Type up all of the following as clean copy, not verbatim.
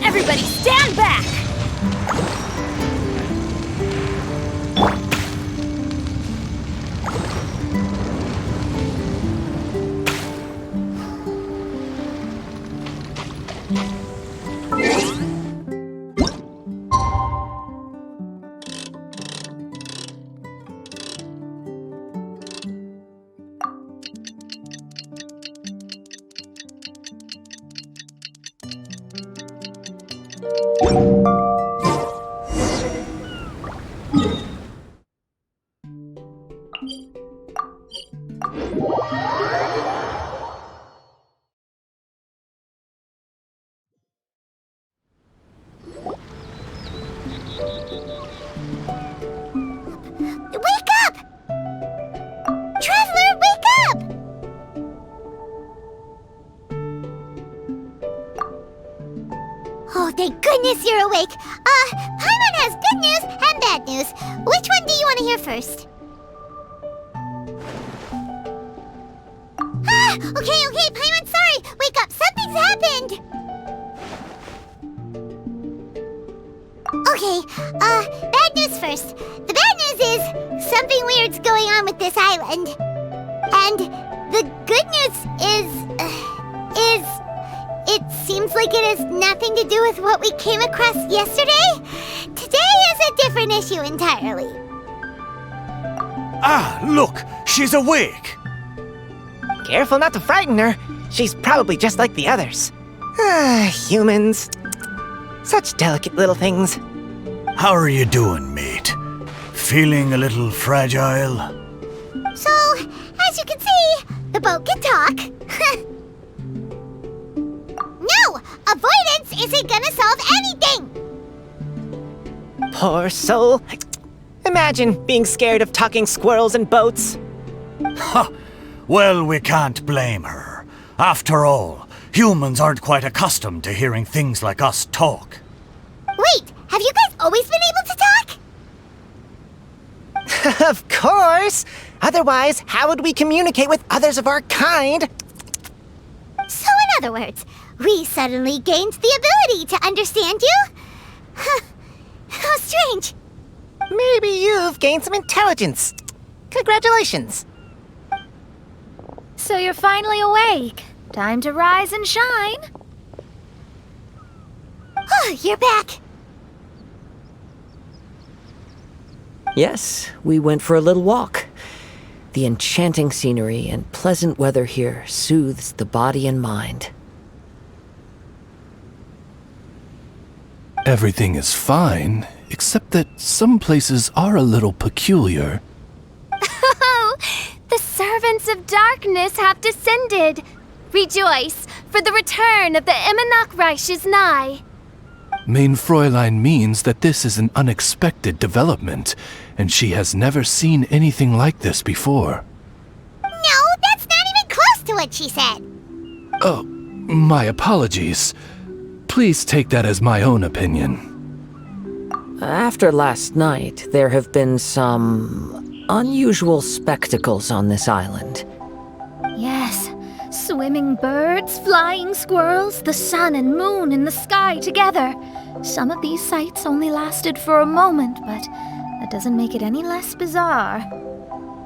Everybody stand back! Wake up! Traveler, wake up! Oh, thank goodness you're awake. Paimon has good news and bad news. Which one do you want to hear first? Okay, Paimon, sorry. Wake up, something's happened. Okay, bad news first. The bad news is something weird's going on with this island. And the good news is it seems like it has nothing to do with what we came across yesterday. Today is a different issue entirely. Ah, look, she's awake. Careful not to frighten her. She's probably just like the others. Humans. Such delicate little things. How are you doing, mate? Feeling a little fragile? So, as you can see, the boat can talk. No! Avoidance isn't gonna solve anything! Poor soul. Imagine being scared of talking squirrels and boats. Ha! Well, we can't blame her. After all, humans aren't quite accustomed to hearing things like us talk. Wait, have you guys always been able to talk? Of course! Otherwise, how would we communicate with others of our kind? So in other words, we suddenly gained the ability to understand you? How strange. Maybe you've gained some intelligence. Congratulations. So you're finally awake. Time to rise and shine. Oh, you're back. Yes, we went for a little walk. The enchanting scenery and pleasant weather here soothes the body and mind. Everything is fine, except that some places are a little peculiar. Oh, the servants of darkness have descended. Rejoice, for the return of the Reich is nigh. Mein Fräulein means that this is an unexpected development, and she has never seen anything like this before. No, that's not even close to what she said. Oh, my apologies. Please take that as my own opinion. After last night, there have been some unusual spectacles on this island. Yes, swimming birds, flying squirrels, the sun and moon in the sky together. Some of these sights only lasted for a moment, but that doesn't make it any less bizarre.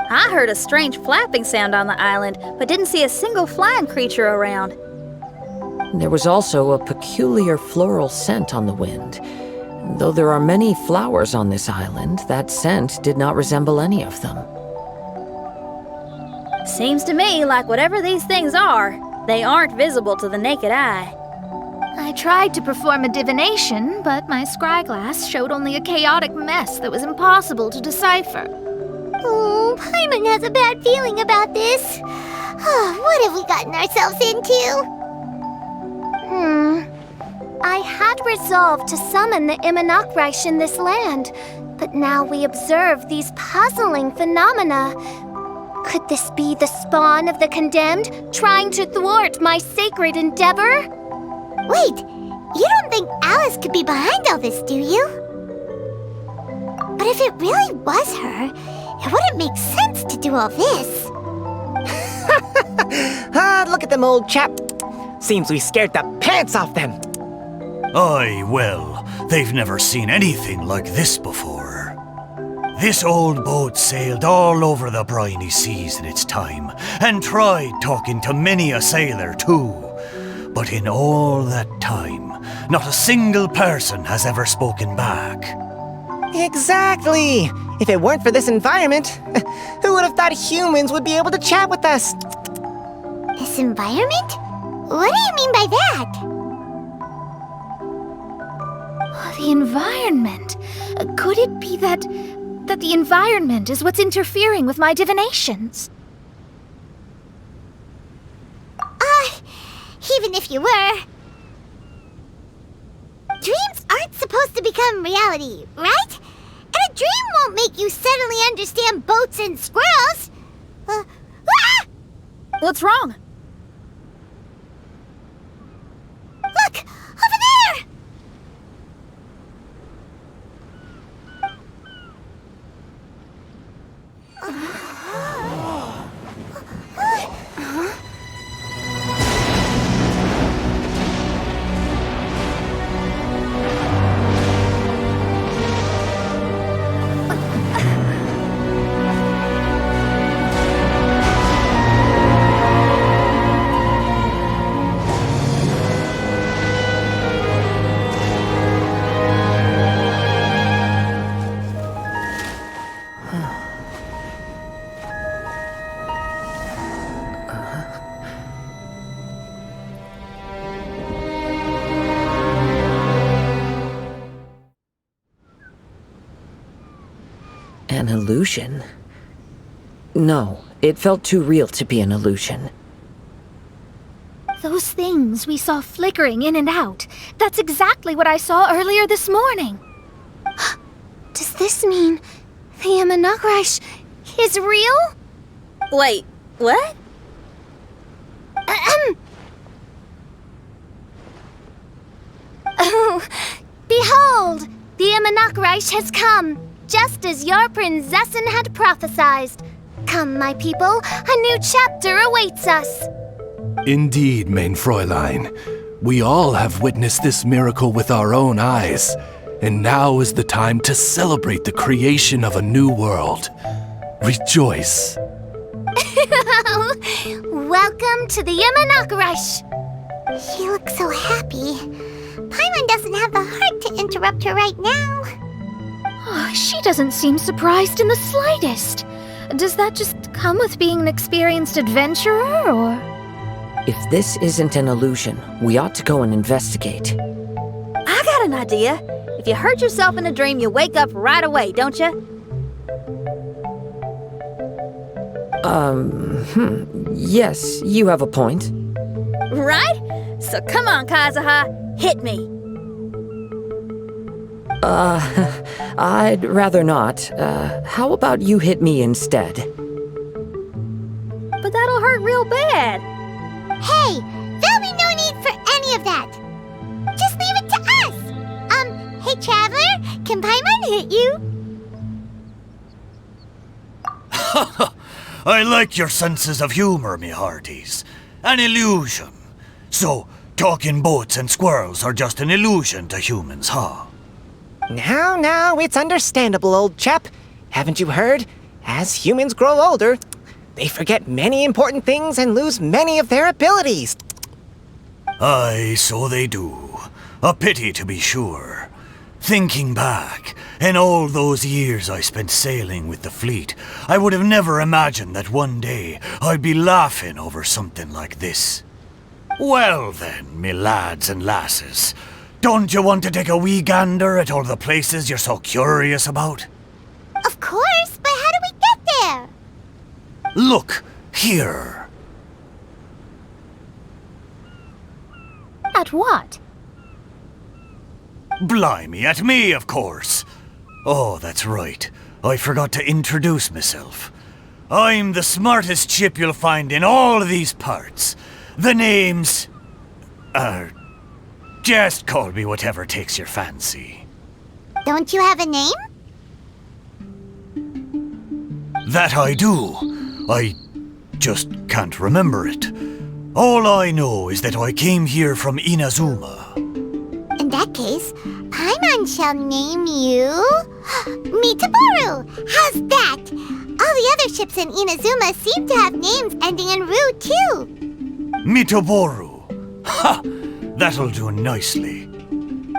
I heard a strange flapping sound on the island, but didn't see a single flying creature around. There was also a peculiar floral scent on the wind. Though there are many flowers on this island, that scent did not resemble any of them. Seems to me like whatever these things are, they aren't visible to the naked eye. I tried to perform a divination, but my scryglass showed only a chaotic mess that was impossible to decipher. Oh, Paimon has a bad feeling about this. What have we gotten ourselves into? I had resolved to summon the Reich in this land, but now we observe these puzzling phenomena. Could this be the spawn of the condemned, trying to thwart my sacred endeavor? Wait, you don't think Alice could be behind all this, do you? But if it really was her, it wouldn't make sense to do all this. Look at them, old chap. Seems we scared the pants off them. Aye, well, they've never seen anything like this before. This old boat sailed all over the briny seas in its time, and tried talking to many a sailor too. But in all that time, not a single person has ever spoken back. Exactly! If it weren't for this environment, who would have thought humans would be able to chat with us? This environment? What do you mean by that? The environment. Could it be that the environment is what's interfering with my divinations? Even if you were. Dreams aren't supposed to become reality, right? And a dream won't make you suddenly understand boats and squirrels. What's wrong? Look! Over there! An illusion? No, it felt too real to be an illusion. Those things we saw flickering in and out. That's exactly what I saw earlier this morning. Does this mean the Imanakrish is real? Wait, what? Oh, behold! The Imanakrish has come, just as your prinzessin had prophesied. Come, my people, a new chapter awaits us. Indeed, mein Fräulein. We all have witnessed this miracle with our own eyes, and now is the time to celebrate the creation of a new world. Rejoice. Welcome to the Imanakrish. She looks so happy. Paimon doesn't have the heart to interrupt her right now. Oh, she doesn't seem surprised in the slightest. Does that just come with being an experienced adventurer, or...? If this isn't an illusion, we ought to go and investigate. I got an idea. If you hurt yourself in a dream, you wake up right away, don't you? Yes, you have a point. Right? So come on, Kazuha, hit me. I'd rather not. How about you hit me instead? But that'll hurt real bad. Hey, there'll be no need for any of that. Just leave it to us. Hey, Traveler, can Paimon hit you? I like your senses of humor, me hearties. An illusion. So, talking boats and squirrels are just an illusion to humans, huh? Now, it's understandable, old chap. Haven't you heard? As humans grow older, they forget many important things and lose many of their abilities. Aye, so they do. A pity to be sure. Thinking back, in all those years I spent sailing with the fleet, I would have never imagined that one day I'd be laughing over something like this. Well then, me lads and lasses, don't you want to take a wee gander at all the places you're so curious about? Of course, but how do we get there? Look, here. At what? Blimey, at me, of course. Oh, that's right. I forgot to introduce myself. I'm the smartest chip you'll find in all of these parts. The name's... just call me whatever takes your fancy. Don't you have a name? That I do. I just can't remember it. All I know is that I came here from Inazuma. In that case, Paimon shall name you Mitaboru. How's that? All the other ships in Inazuma seem to have names ending in Ru, too. Mitoboru. Ha! That'll do nicely.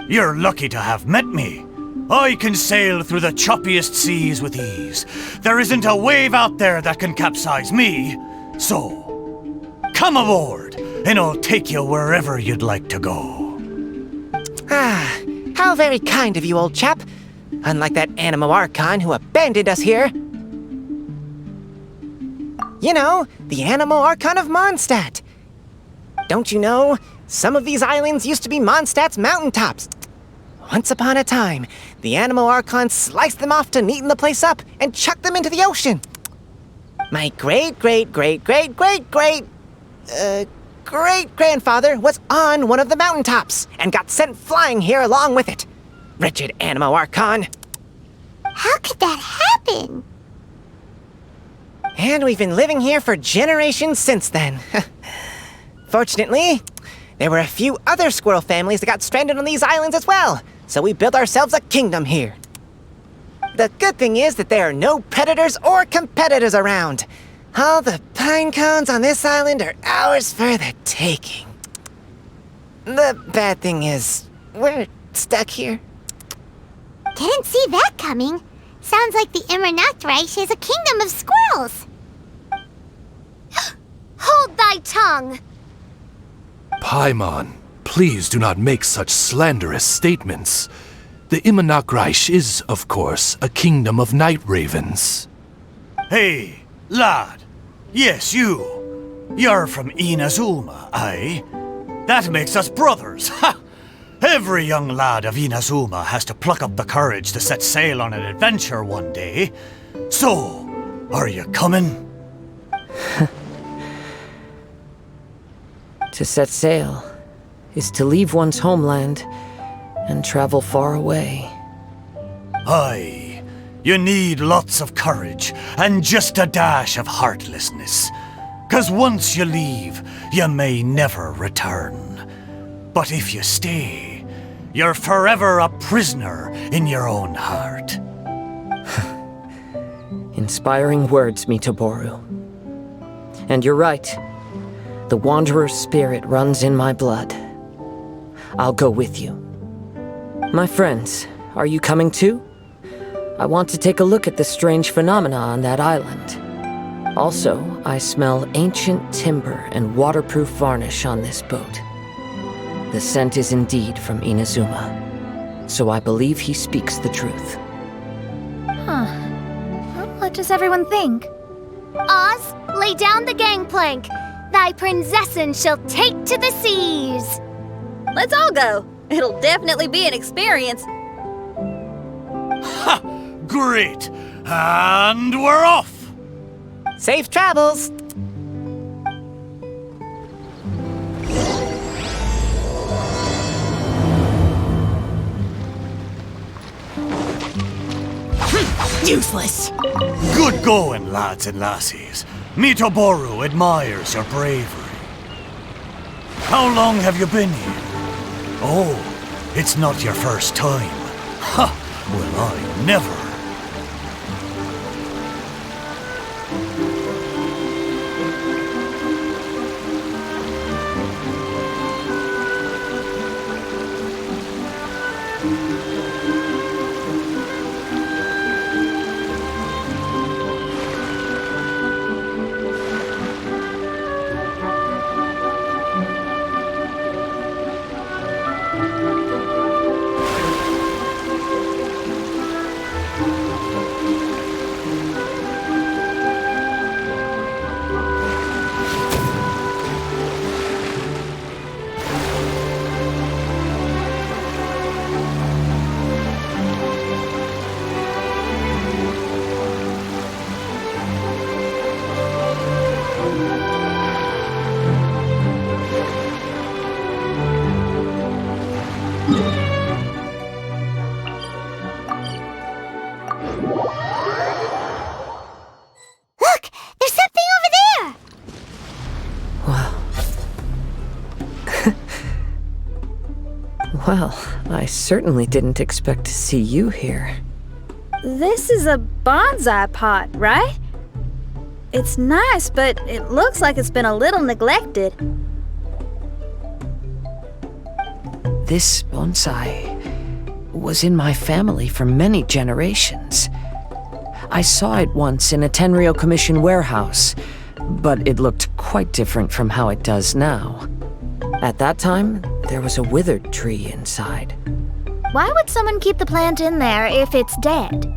You're lucky to have met me. I can sail through the choppiest seas with ease. There isn't a wave out there that can capsize me. So, come aboard, and I'll take you wherever you'd like to go. Ah, how very kind of you, old chap. Unlike that Animo Archon who abandoned us here. You know, the Animo Archon of Mondstadt. Don't you know, some of these islands used to be Mondstadt's mountaintops. Once upon a time, the Animo Archon sliced them off to neaten the place up and chucked them into the ocean. My great-grandfather was on one of the mountaintops and got sent flying here along with it. Wretched Animo Archon. How could that happen? And we've been living here for generations since then. Fortunately, there were a few other squirrel families that got stranded on these islands as well, so we built ourselves a kingdom here. The good thing is that there are no predators or competitors around. All the pine cones on this island are ours for the taking. The bad thing is, we're stuck here. Didn't see that coming. Sounds like the Immernachtreich is a kingdom of squirrels. Hold thy tongue! Paimon, please do not make such slanderous statements. The Immernachtreich is, of course, a kingdom of night ravens. Hey, lad. Yes, you. You're from Inazuma, aye? That makes us brothers, ha! Every young lad of Inazuma has to pluck up the courage to set sail on an adventure one day. So, are you coming? To set sail is to leave one's homeland and travel far away. Aye, you need lots of courage and just a dash of heartlessness. 'Cause once you leave, you may never return. But if you stay, you're forever a prisoner in your own heart. Inspiring words, Mitoboru. And you're right. The Wanderer's spirit runs in my blood. I'll go with you. My friends, are you coming too? I want to take a look at the strange phenomena on that island. Also, I smell ancient timber and waterproof varnish on this boat. The scent is indeed from Inazuma, so I believe he speaks the truth. Huh. Well, what does everyone think? Oz, lay down the gangplank. Thy princessin shall take to the seas. Let's all go. It'll definitely be an experience. Ha! Great! And we're off! Safe travels! Useless! Good going, lads and lassies. Mitoboru admires your bravery. How long have you been here? Oh, it's not your first time. Ha! Well, I never. Well, I certainly didn't expect to see you here. This is a bonsai pot, right? It's nice, but it looks like it's been a little neglected. This bonsai was in my family for many generations. I saw it once in a Tenryo Commission warehouse, but it looked quite different from how it does now. At that time, there was a withered tree inside. Why would someone keep the plant in there if it's dead?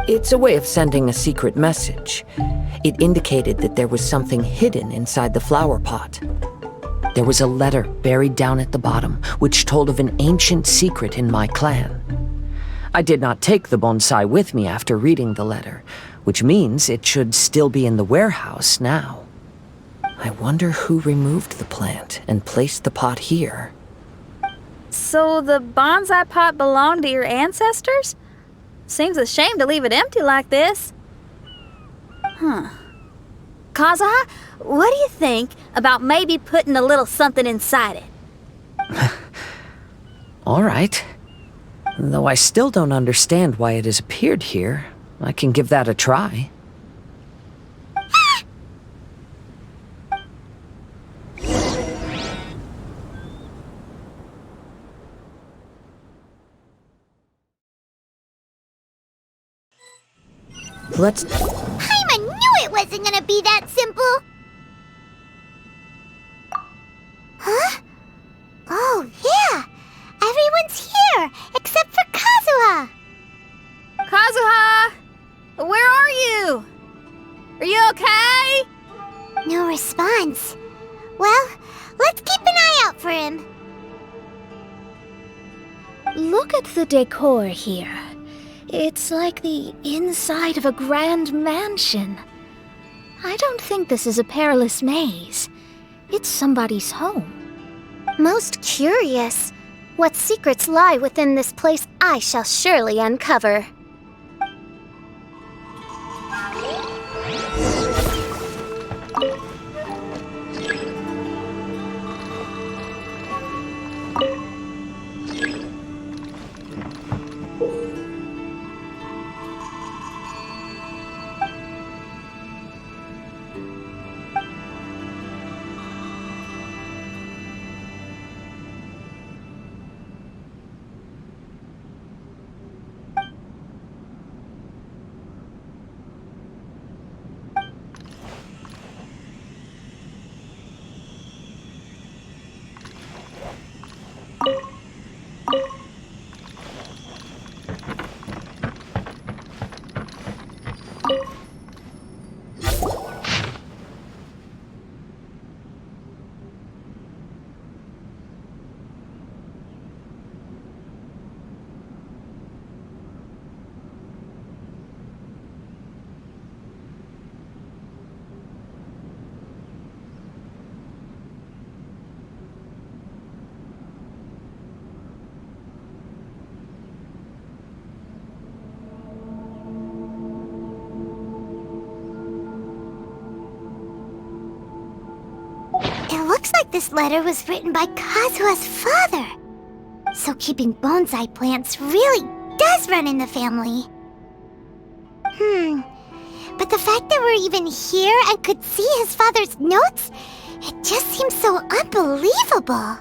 It's a way of sending a secret message. It indicated that there was something hidden inside the flower pot. There was a letter buried down at the bottom, which told of an ancient secret in my clan. I did not take the bonsai with me after reading the letter, which means it should still be in the warehouse now. I wonder who removed the plant and placed the pot here. So the bonsai pot belonged to your ancestors? Seems a shame to leave it empty like this. Kazuha, what do you think about maybe putting a little something inside it? All right. Though I still don't understand why it has appeared here, I can give that a try. Let's... Paimon knew it wasn't gonna be that simple! Huh? Oh, yeah! Everyone's here, except for Kazuha! Kazuha! Where are you? Are you okay? No response. Well, let's keep an eye out for him. Look at the decor here. It's like the inside of a grand mansion. I don't think this is a perilous maze. It's somebody's home. Most curious. What secrets lie within this place I shall surely uncover. It looks like this letter was written by Kazuha's father. So keeping bonsai plants really does run in the family. But the fact that we're even here and could see his father's notes, it just seems so unbelievable.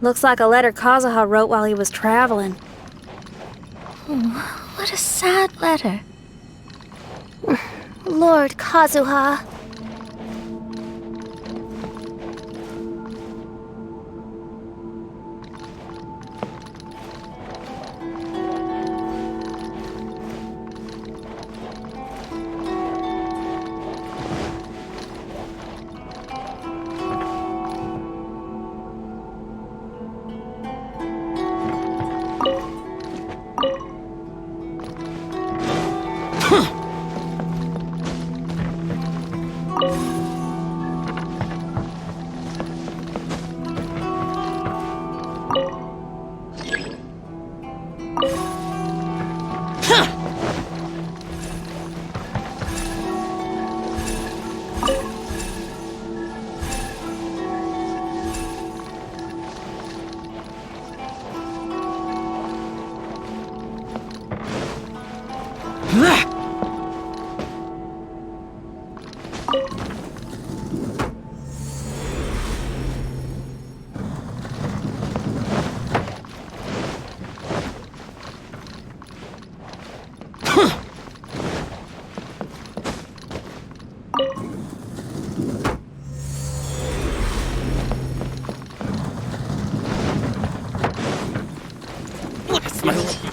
Looks like a letter Kazuha wrote while he was traveling. What a sad letter. Lord Kazuha.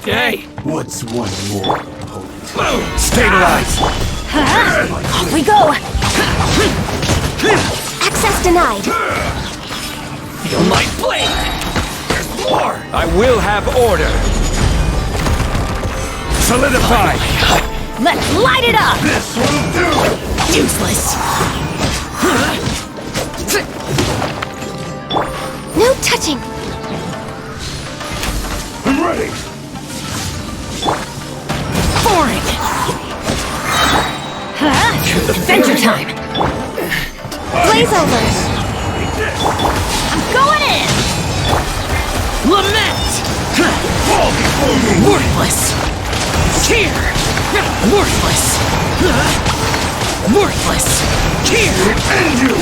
Okay. What's one more? Stabilize! Off we go! Access denied. Feel my blade! There's more! I will have order! Solidify! Let's light it up! This will do! Useless. No touching. I'm ready! Boring. Adventure time. Blaze over. I'm going in. Lament! Worthless. Here. Worthless. Worthless. Here. And you!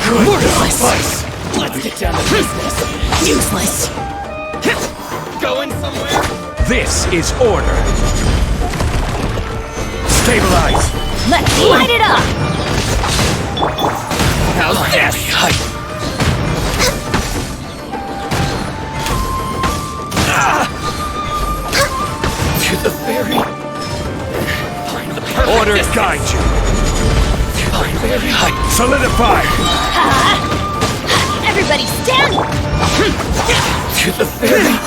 Good Worthless. advice. Let's get down to business! Useless. Going somewhere? This is order! Stabilize! Let's light it up. How's this? To the ferry. Find the perfect Order distance. guide you! Find very high. Solidify! Everybody stand. To the ferry.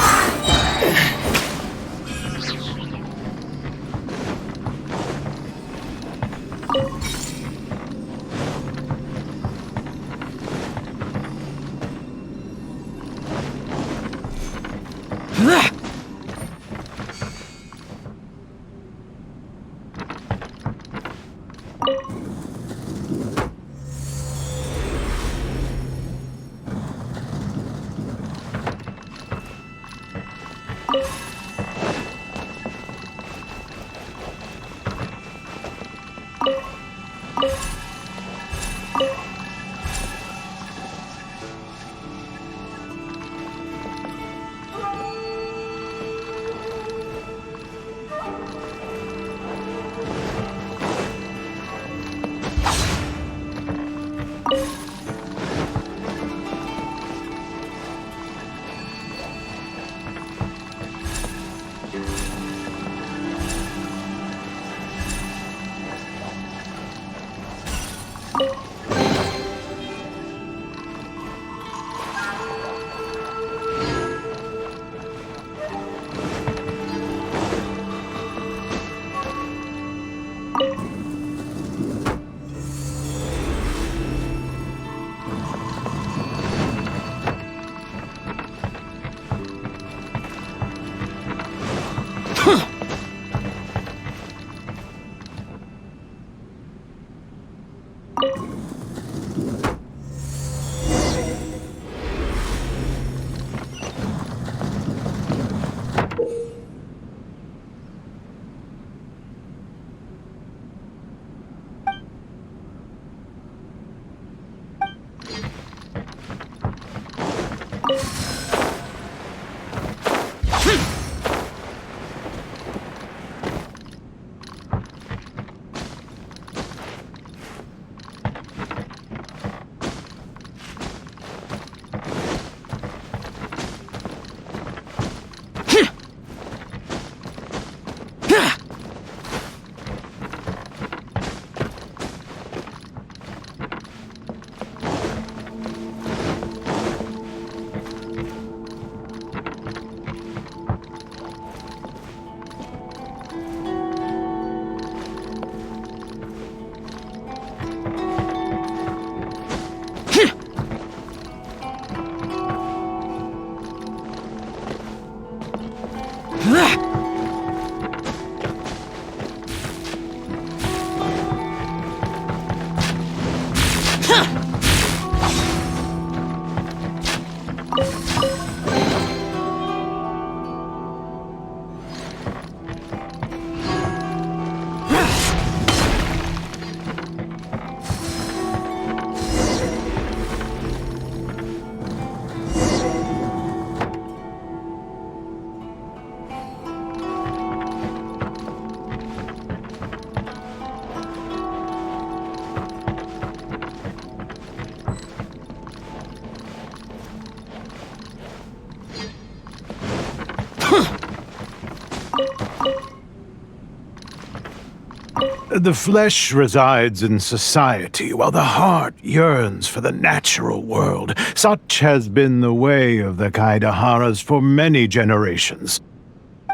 The flesh resides in society, while the heart yearns for the natural world. Such has been the way of the Kaidaharas for many generations.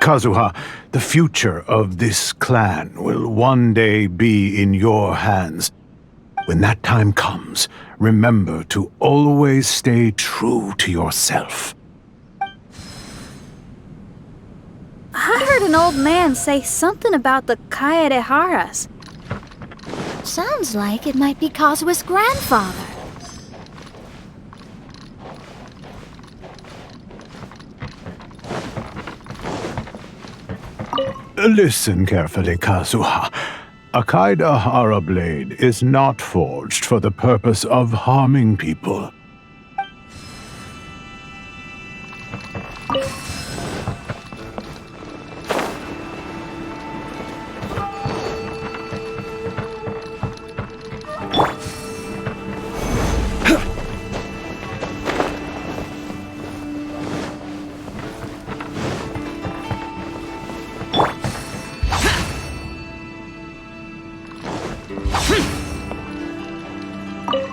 Kazuha, the future of this clan will one day be in your hands. When that time comes, remember to always stay true to yourself. I heard an old man say something about the Kaidaharas. Sounds like it might be Kazuha's grandfather. Listen carefully, Kazuha. A Kaidahara blade is not forged for the purpose of harming people.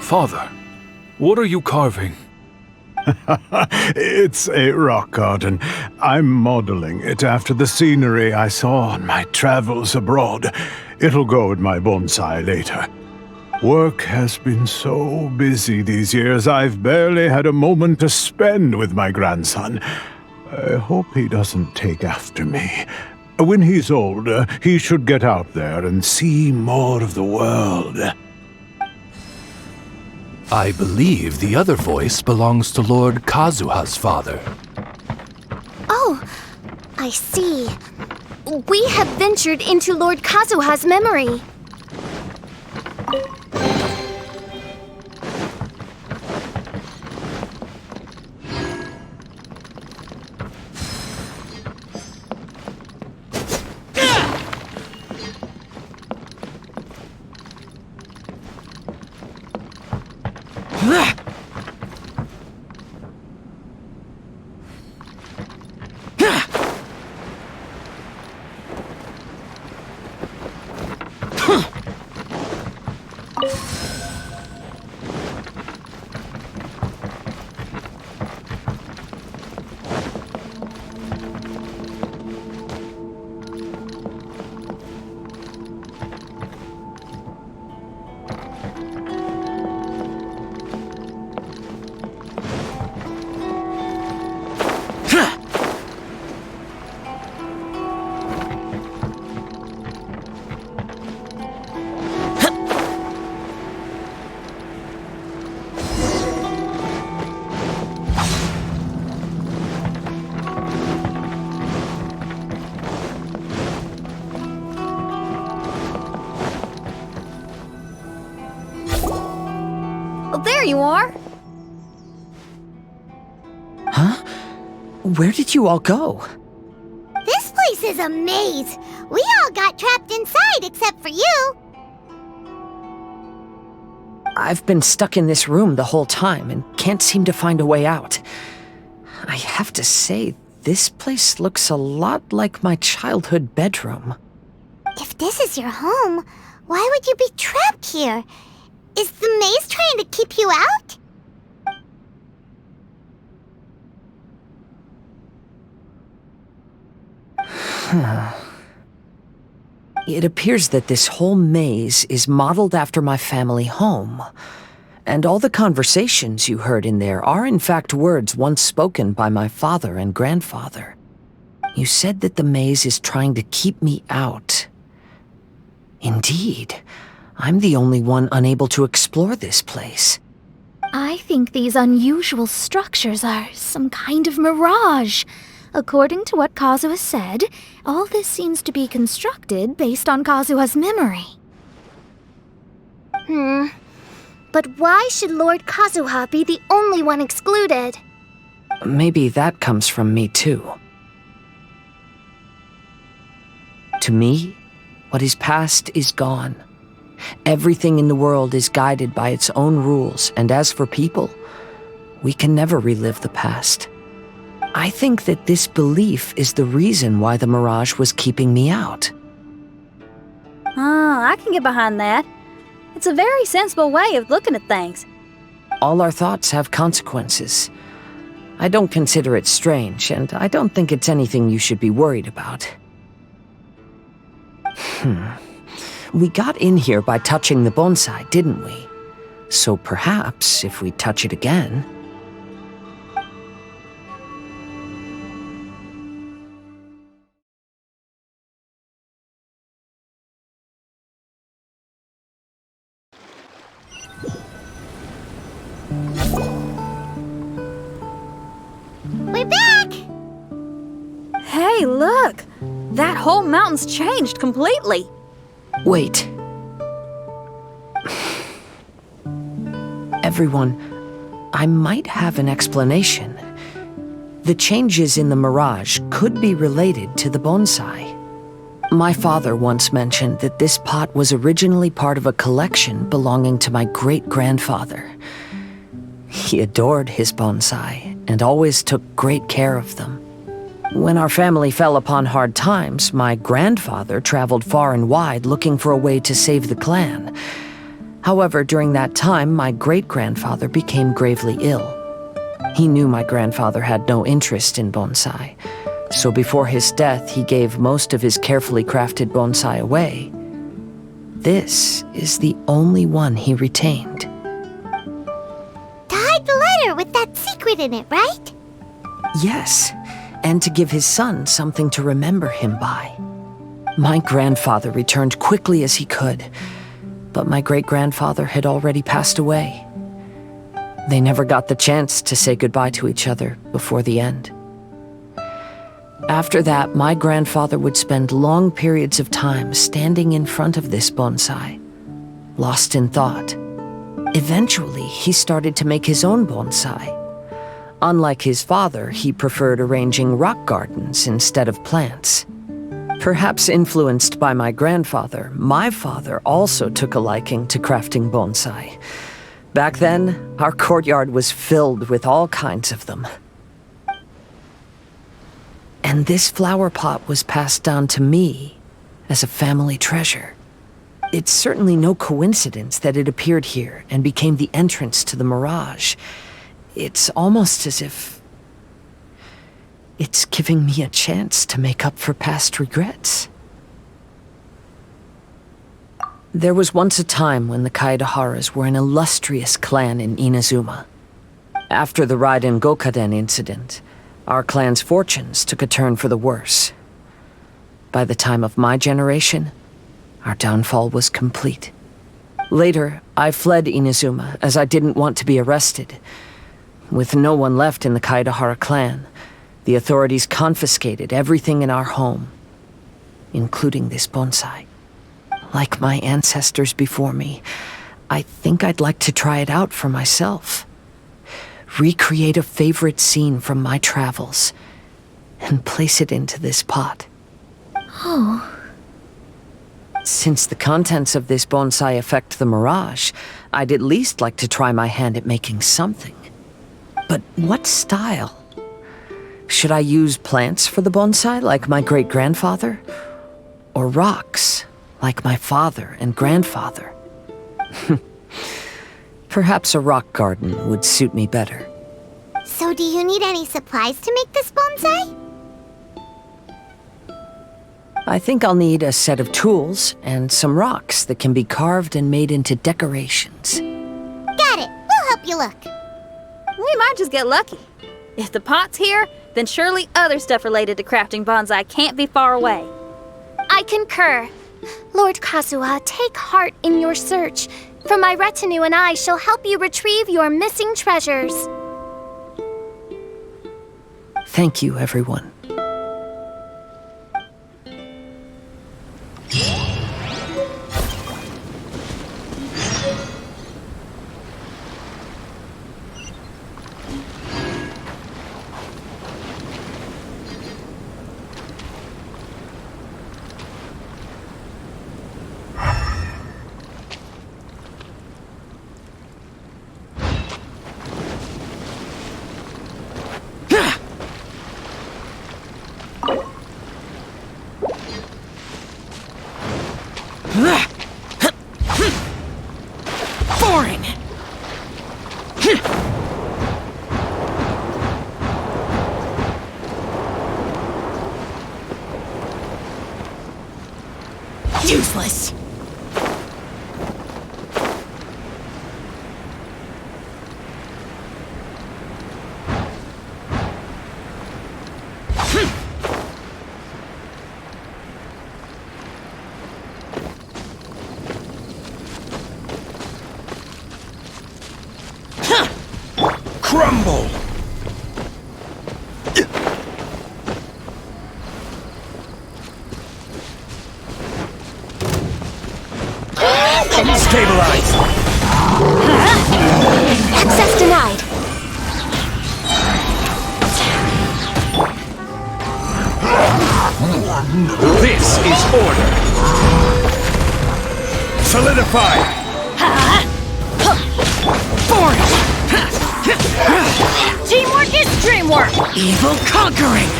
Father, what are you carving? It's a rock garden. I'm modeling it after the scenery I saw on my travels abroad. It'll go in my bonsai later. Work has been so busy these years, I've barely had a moment to spend with my grandson. I hope he doesn't take after me. When he's older, he should get out there and see more of the world. I believe the other voice belongs to Lord Kazuha's father. Oh, I see. We have ventured into Lord Kazuha's memory. Oh, there you are. Huh? Where did you all go? This place is a maze. We all got trapped inside except for you. I've been stuck in this room the whole time and can't seem to find a way out. I have to say, this place looks a lot like my childhood bedroom. If this is your home, why would you be trapped here? Is the maze trying to keep you out? It appears that this whole maze is modeled after my family home. And all the conversations you heard in there are in fact words once spoken by my father and grandfather. You said that the maze is trying to keep me out. Indeed, I'm the only one unable to explore this place. I think these unusual structures are some kind of mirage. According to what Kazuha said, all this seems to be constructed based on Kazuha's memory. But why should Lord Kazuha be the only one excluded? Maybe that comes from me too. To me, what is past is gone. Everything in the world is guided by its own rules, and as for people, we can never relive the past. I think that this belief is the reason why the mirage was keeping me out. I can get behind that. It's a very sensible way of looking at things. All our thoughts have consequences. I don't consider it strange, and I don't think it's anything you should be worried about. We got in here by touching the bonsai, didn't we? So perhaps, if we touch it again... We're back! Hey, look! That whole mountain's changed completely. Wait. Everyone, I might have an explanation. The changes in the mirage could be related to the bonsai. My father once mentioned that this pot was originally part of a collection belonging to my great-grandfather. He adored his bonsai and always took great care of them. When our family fell upon hard times, my grandfather traveled far and wide looking for a way to save the clan. However, during that time, my great-grandfather became gravely ill. He knew my grandfather had no interest in bonsai, so before his death, he gave most of his carefully crafted bonsai away. This is the only one he retained. To hide the letter with that secret in it, right? Yes, and to give his son something to remember him by. My grandfather returned quickly as he could, but my great-grandfather had already passed away. They never got the chance to say goodbye to each other before the end. After that, my grandfather would spend long periods of time standing in front of this bonsai, lost in thought. Eventually, he started to make his own bonsai. Unlike his father, he preferred arranging rock gardens instead of plants. Perhaps influenced by my grandfather, my father also took a liking to crafting bonsai. Back then, our courtyard was filled with all kinds of them. And this flower pot was passed down to me as a family treasure. It's certainly no coincidence that it appeared here and became the entrance to the mirage. It's almost as if it's giving me a chance to make up for past regrets. There was once a time when the Kaidaharas were an illustrious clan in Inazuma. After the Raiden Gokaden incident, our clan's fortunes took a turn for the worse. By the time of my generation, our downfall was complete. Later, I fled Inazuma as I didn't want to be arrested. With no one left in the Kaidahara clan, the authorities confiscated everything in our home, including this bonsai. Like my ancestors before me, I think I'd like to try it out for myself. Recreate a favorite scene from my travels and place it into this pot. Oh. Since the contents of this bonsai affect the mirage, I'd at least like to try my hand at making something. But what style? Should I use plants for the bonsai like my great-grandfather? Or rocks like my father and grandfather? Perhaps a rock garden would suit me better. So do you need any supplies to make this bonsai? I think I'll need a set of tools and some rocks that can be carved and made into decorations. Got it. We'll help you look. We might just get lucky. If the pot's here, then surely other stuff related to crafting bonsai can't be far away. I concur. Lord Kazuha, take heart in your search, for my retinue and I shall help you retrieve your missing treasures. Thank you, everyone. Boring! Useless! Crumble! Stabilize! Access denied. This is order! Solidify! Teamwork is dreamwork! Evil conquering!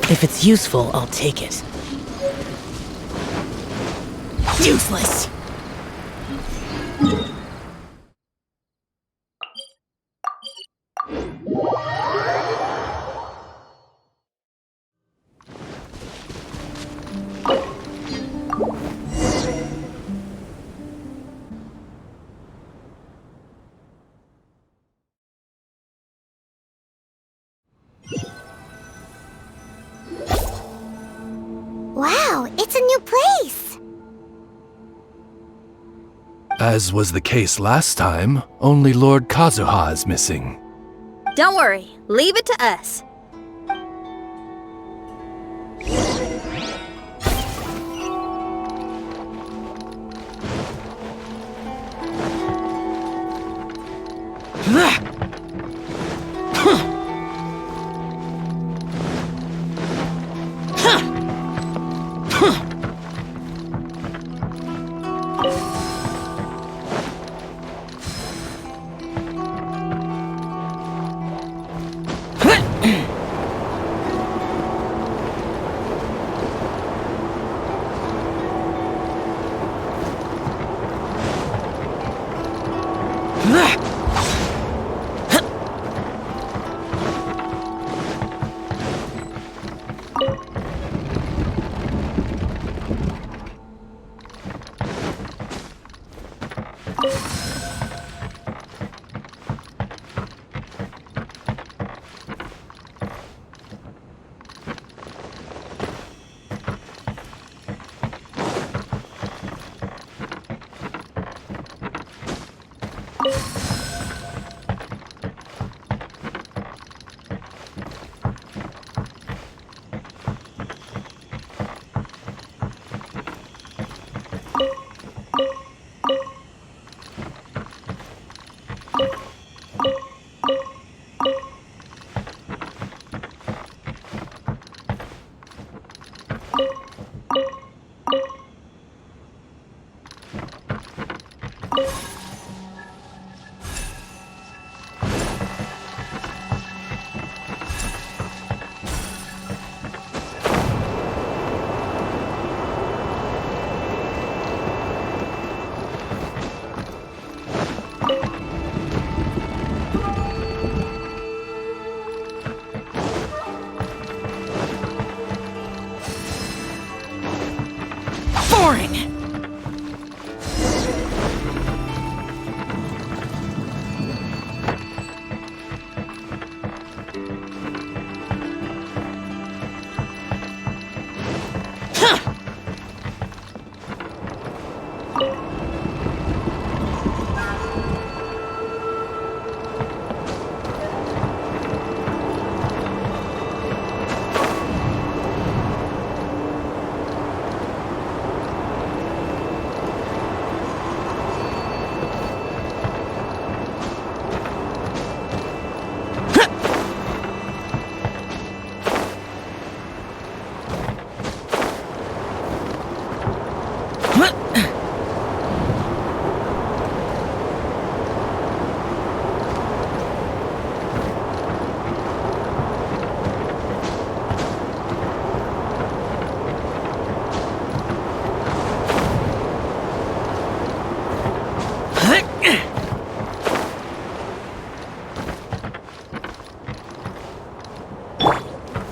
If it's useful, I'll take it. Useless! Wow, it's a new place. As was the case last time, only Lord Kazuha is missing. Don't worry, leave it to us. boring!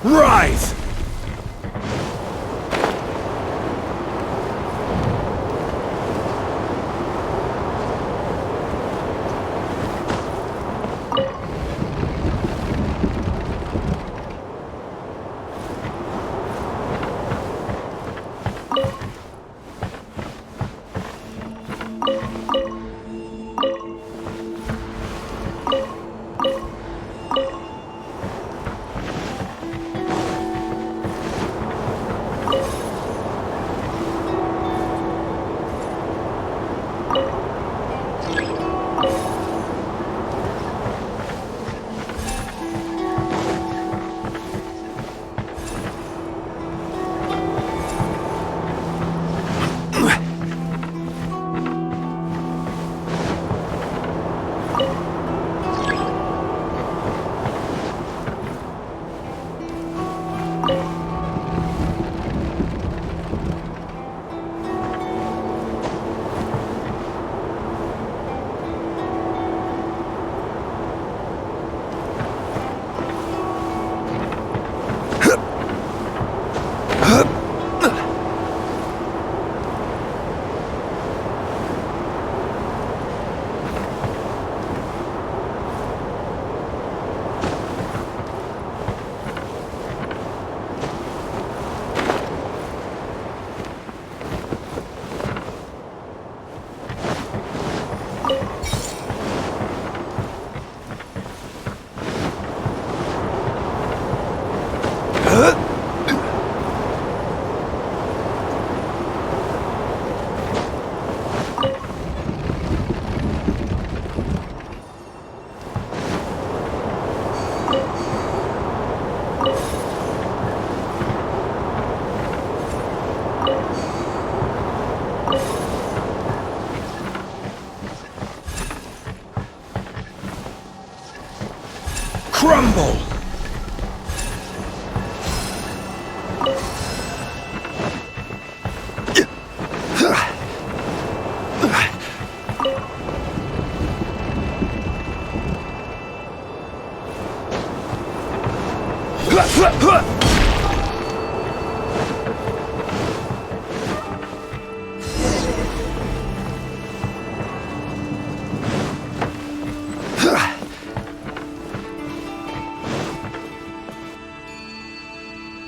Rise! Crumble!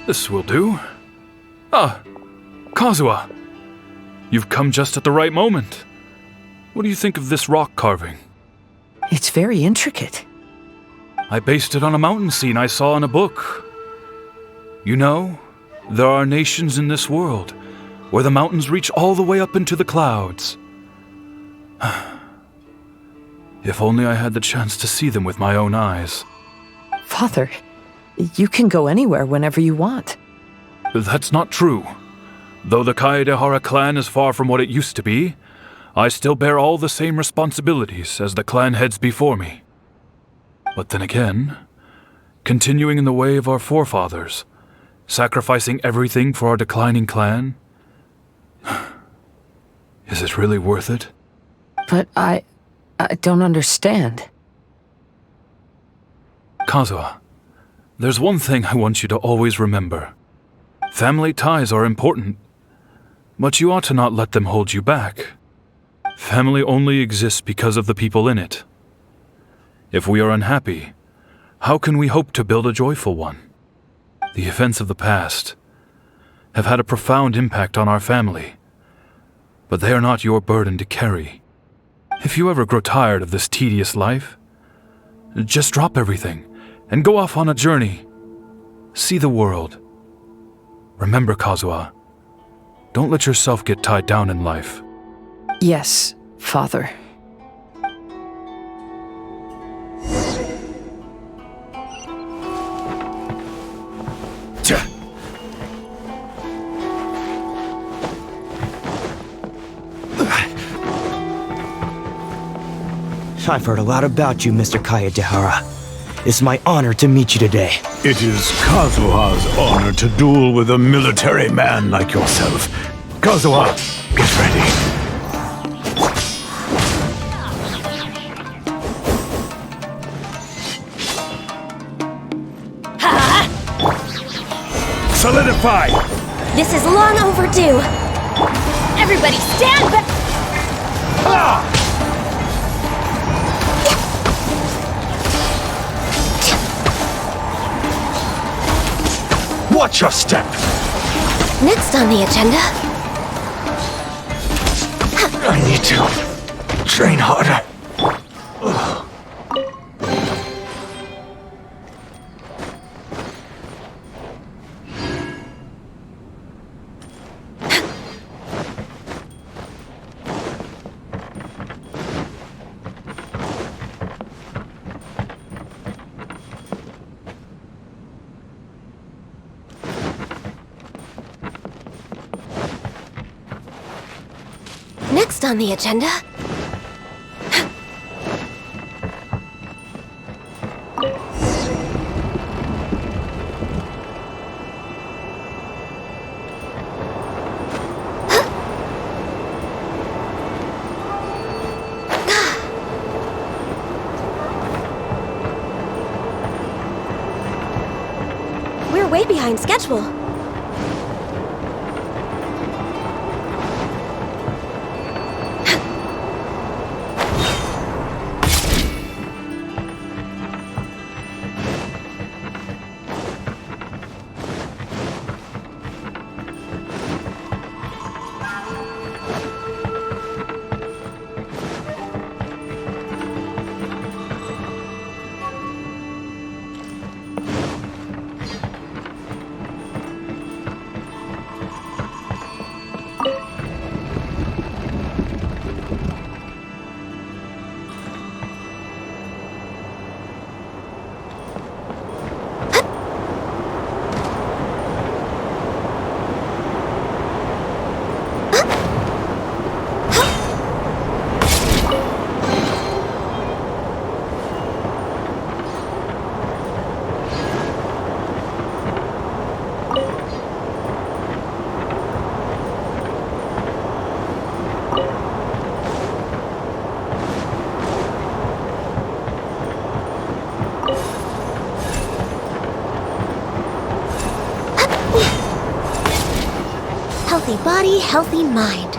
This will do. Ah, Kazuha. You've come just at the right moment. What do you think of this rock carving? It's very intricate. I based it on a mountain scene I saw in a book. You know, there are nations in this world where the mountains reach all the way up into the clouds. If only I had the chance to see them with my own eyes. Father, you can go anywhere whenever you want. That's not true. Though the Kaedehara clan is far from what it used to be, I still bear all the same responsibilities as the clan heads before me. But then again, continuing in the way of our forefathers, sacrificing everything for our declining clan, is it really worth it? But I don't understand. Kazuha, there's one thing I want you to always remember. Family ties are important, But you ought to not let them hold you back. Family only exists because of the people in it. If we are unhappy, how can we hope to build a joyful one? The events of the past have had a profound impact on our family, but they are not your burden to carry. If you ever grow tired of this tedious life, just drop everything and go off on a journey. See the world. Remember, Kazuha, don't let yourself get tied down in life. Yes, Father. I've heard a lot about you, Mr. Kaedehara. It's my honor to meet you today. It is Kazuha's honor to duel with a military man like yourself. Kazuha, get ready. Solidify! This is long overdue. Everybody stand back! Watch your step! Next on the agenda. I need to train harder. Next on the agenda. We're way behind schedule. Healthy body, healthy mind.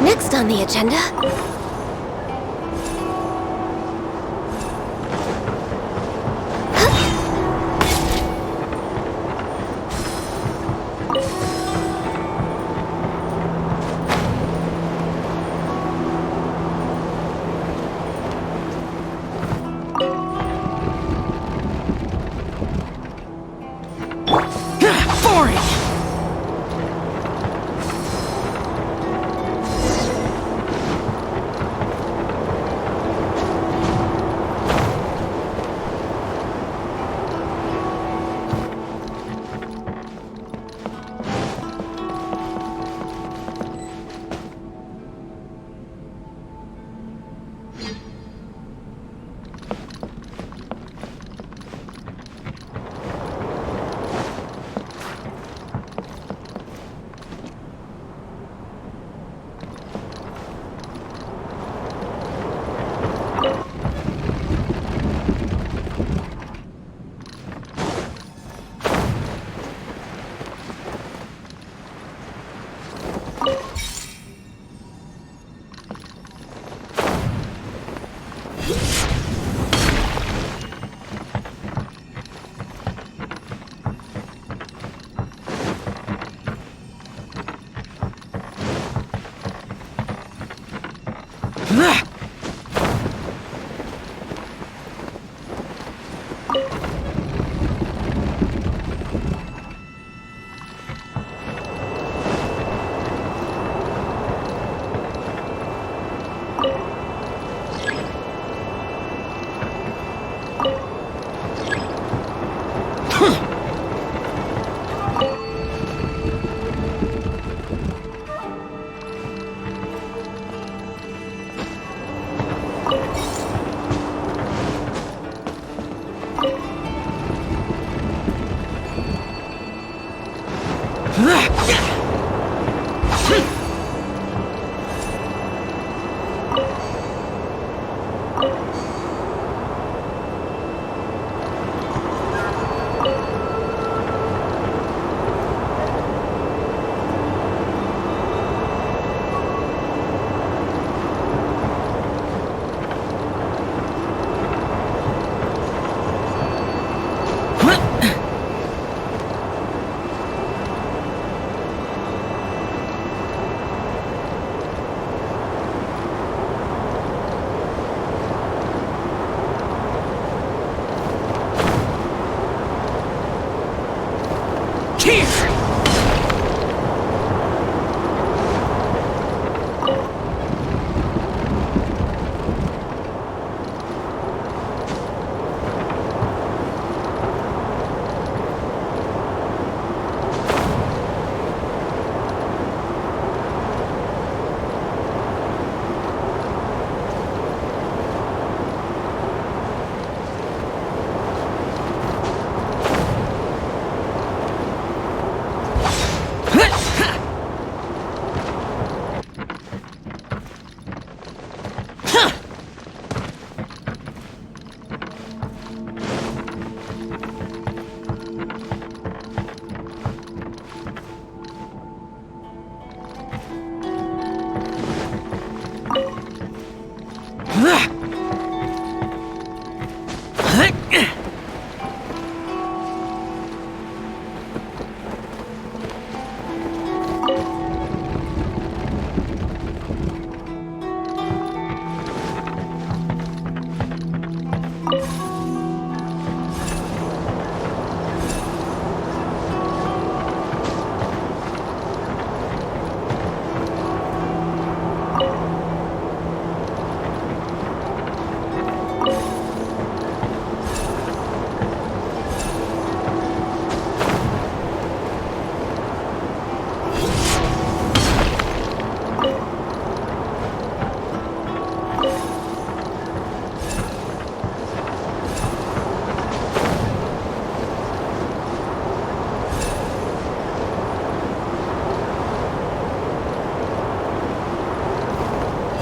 Next on the agenda.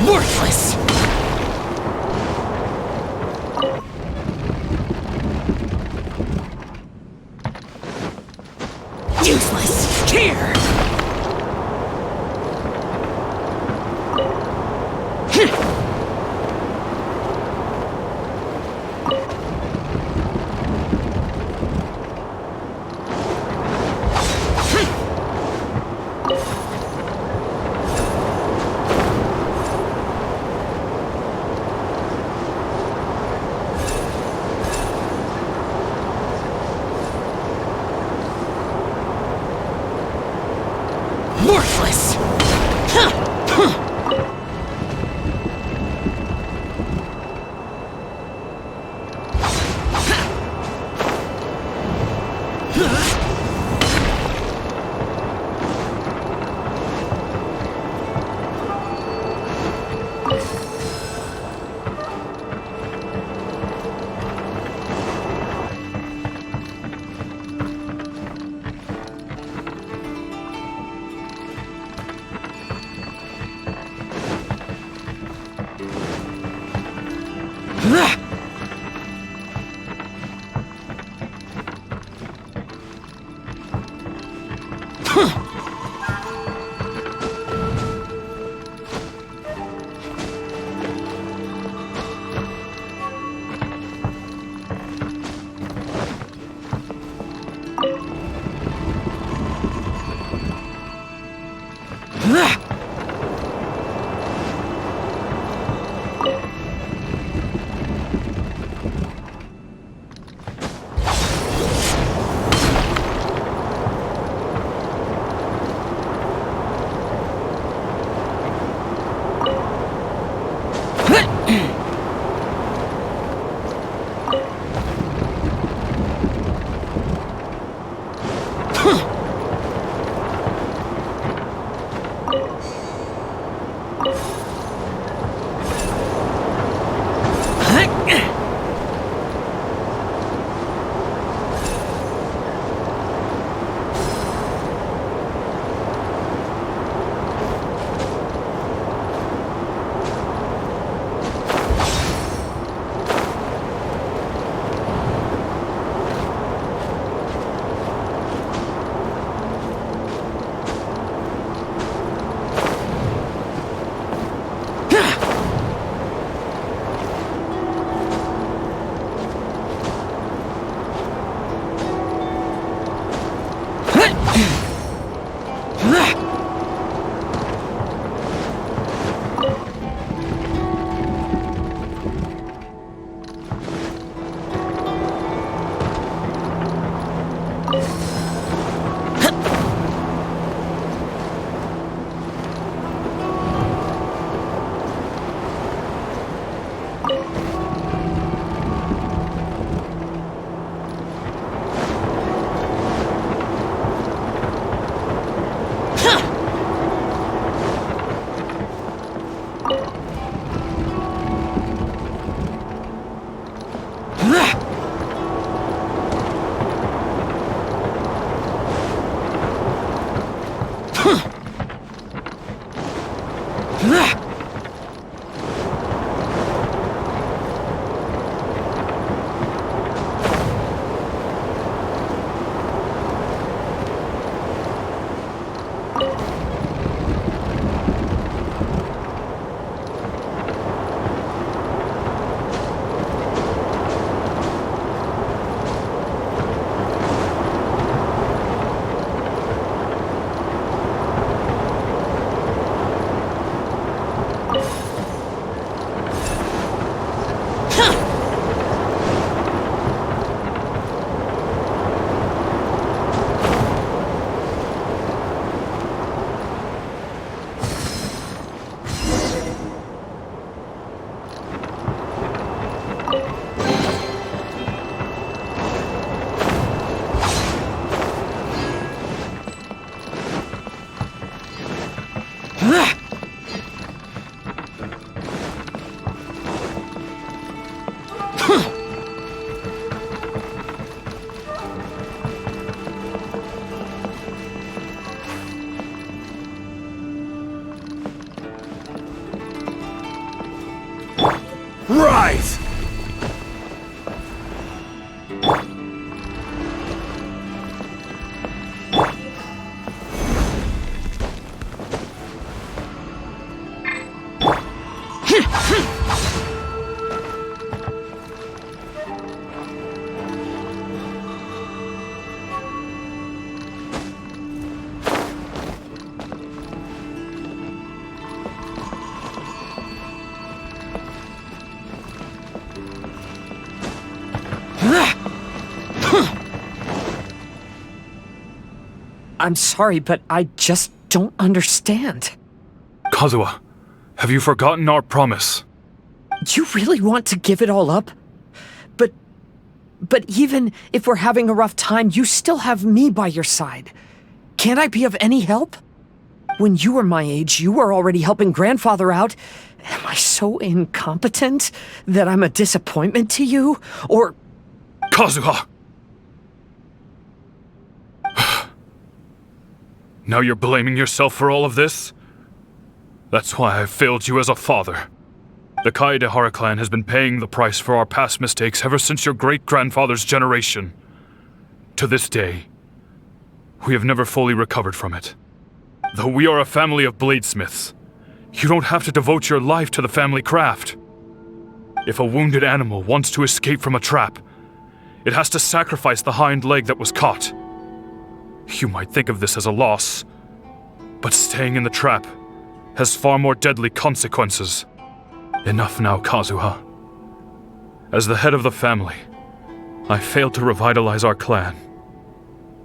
Worthless! Useless! Here! Worthless! Right! I'm sorry, but I just don't understand. Kazuha, have you forgotten our promise? You really want to give it all up? But even if we're having a rough time, you still have me by your side. Can't I be of any help? When you were my age, you were already helping grandfather out. Am I so incompetent that I'm a disappointment to you? Or... Kazuha! Now you're blaming yourself for all of this? That's why I failed you as a father. The Kaedehara clan has been paying the price for our past mistakes ever since your great-grandfather's generation. To this day, we have never fully recovered from it. Though we are a family of bladesmiths, you don't have to devote your life to the family craft. If a wounded animal wants to escape from a trap, it has to sacrifice the hind leg that was caught. You might think of this as a loss, but staying in the trap has far more deadly consequences. Enough now, Kazuha. As the head of the family, I failed to revitalize our clan.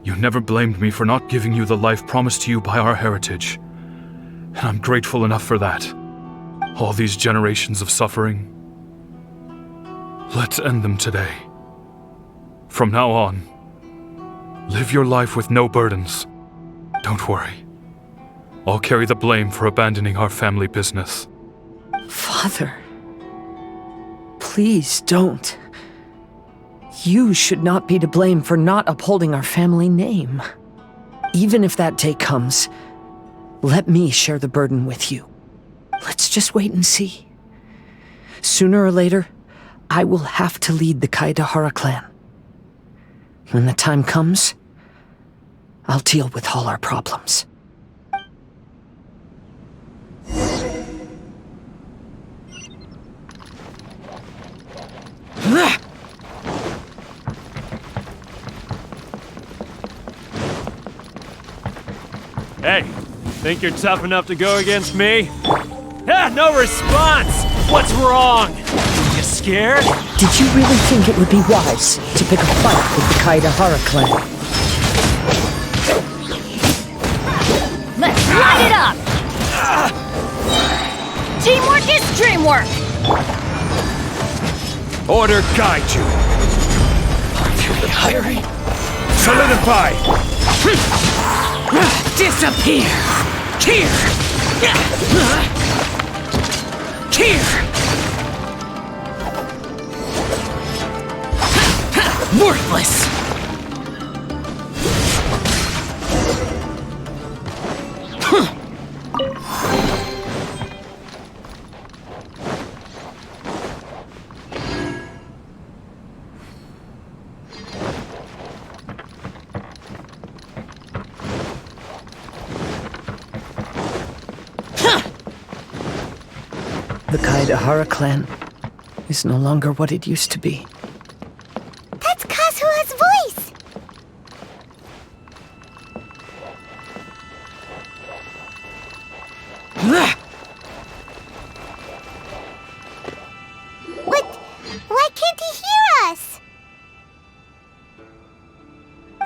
You never blamed me for not giving you the life promised to you by our heritage, and I'm grateful enough for that. All these generations of suffering, let's end them today. From now on, live your life with no burdens. Don't worry. I'll carry the blame for abandoning our family business. Father, please don't. You should not be to blame for not upholding our family name. Even if that day comes, let me share the burden with you. Let's just wait and see. Sooner or later, I will have to lead the Kaedehara clan. When the time comes, I'll deal with all our problems. Hey, think you're tough enough to go against me? Ah, no response! What's wrong? You scared? Did you really think it would be wise to pick a fight with the Kaedehara clan? Let's light it up! Teamwork is dreamwork! Order guide you. Hiring? Solidify! Disappear! Here! Here! Worthless! The Kaedehara clan is no longer what it used to be. That's Kazuha's voice! What? Why can't he hear us?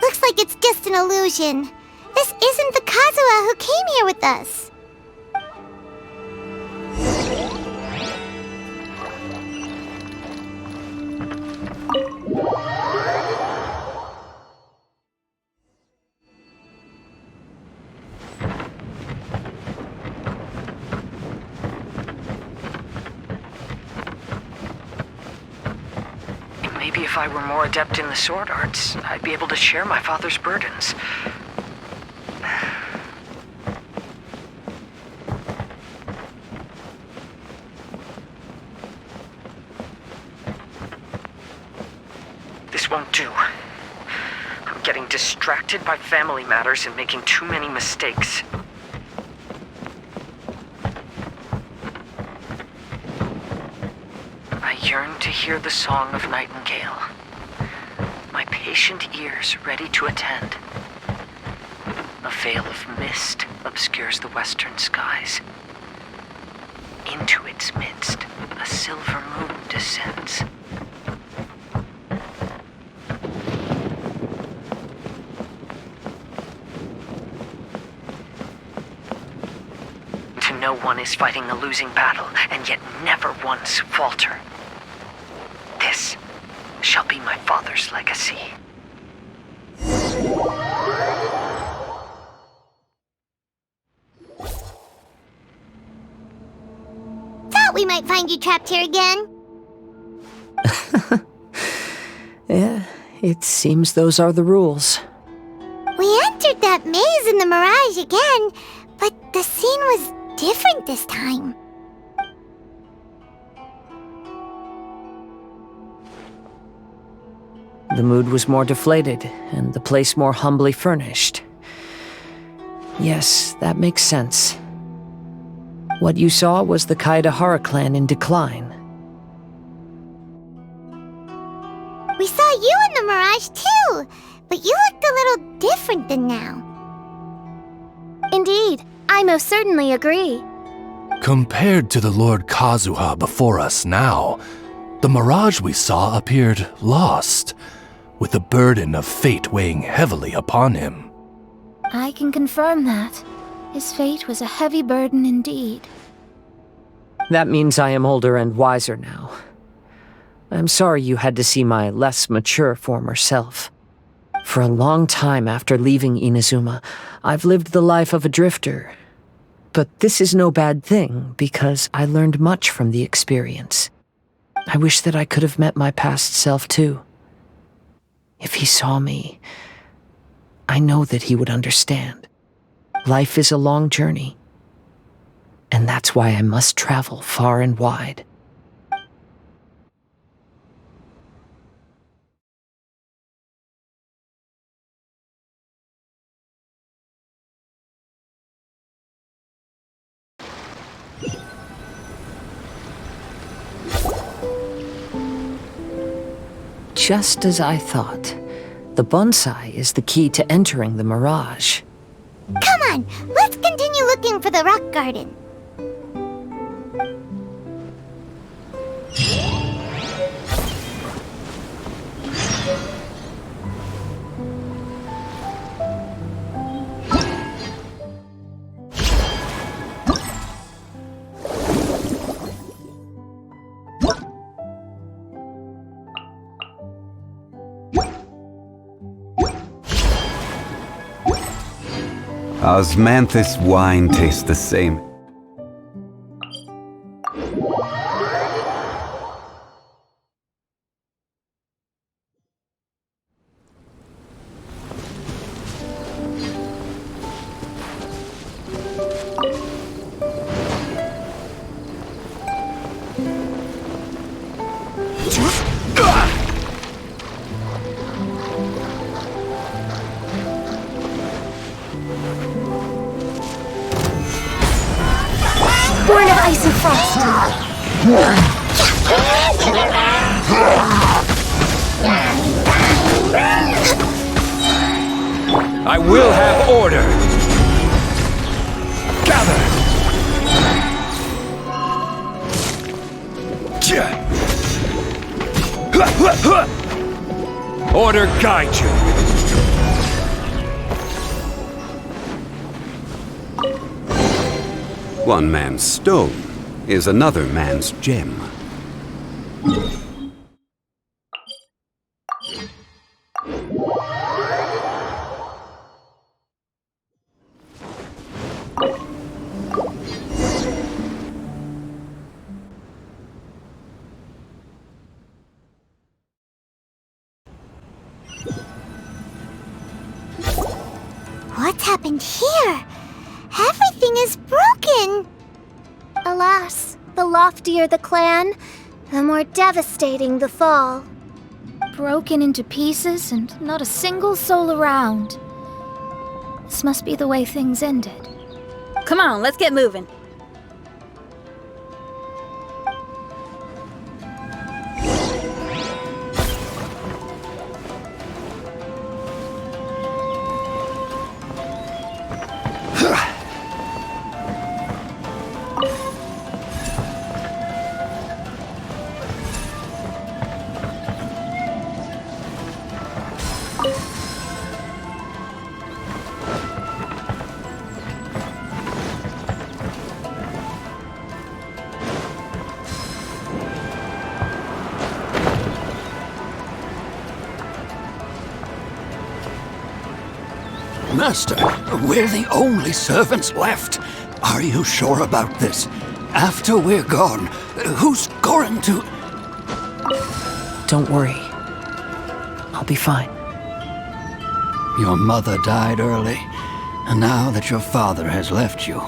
Looks like it's just an illusion. This isn't the Kazuha who came here with us. Maybe if I were more adept in the sword arts, I'd be able to share my father's burdens. won't do. I'm getting distracted by family matters and making too many mistakes. I yearn to hear the song of nightingale. My patient ears ready to attend. A veil of mist obscures the western skies. Into its midst, a silver moon descends. To know one is fighting a losing battle, and yet never once falter. This shall be my father's legacy. Thought we might find you trapped here again. Yeah, it seems those are the rules. We entered that maze in the Mirage again, but the scene was different this time. The mood was more deflated, and the place more humbly furnished. Yes, that makes sense. What you saw was the Kaedehara clan in decline. We saw you in the Mirage too, but you looked a little different than now. Indeed, I most certainly agree. Compared to the Lord Kazuha before us now, the mirage we saw appeared lost, with the burden of fate weighing heavily upon him. I can confirm that. His fate was a heavy burden indeed. That means I am older and wiser now. I'm sorry you had to see my less mature former self. For a long time after leaving Inazuma, I've lived the life of a drifter. But this is no bad thing, because I learned much from the experience. I wish that I could have met my past self too. If he saw me, I know that he would understand. Life is a long journey, and that's why I must travel far and wide. Just as I thought. The bonsai is the key to entering the Mirage. Come on, let's continue looking for the rock garden. Osmanthus wine tastes the same. Born of ice and frost. I will have order! Gather! Order guide you! One man's stone is another man's gem. What's happened here? Everything is broken! Alas, the loftier the clan, the more devastating the fall. broken into pieces and not a single soul around. This must be the way things ended. Come on, let's get moving. Master, we're the only servants left. Are you sure about this? After we're gone, who's going to... Don't worry. I'll be fine. Your mother died early, and now that your father has left you,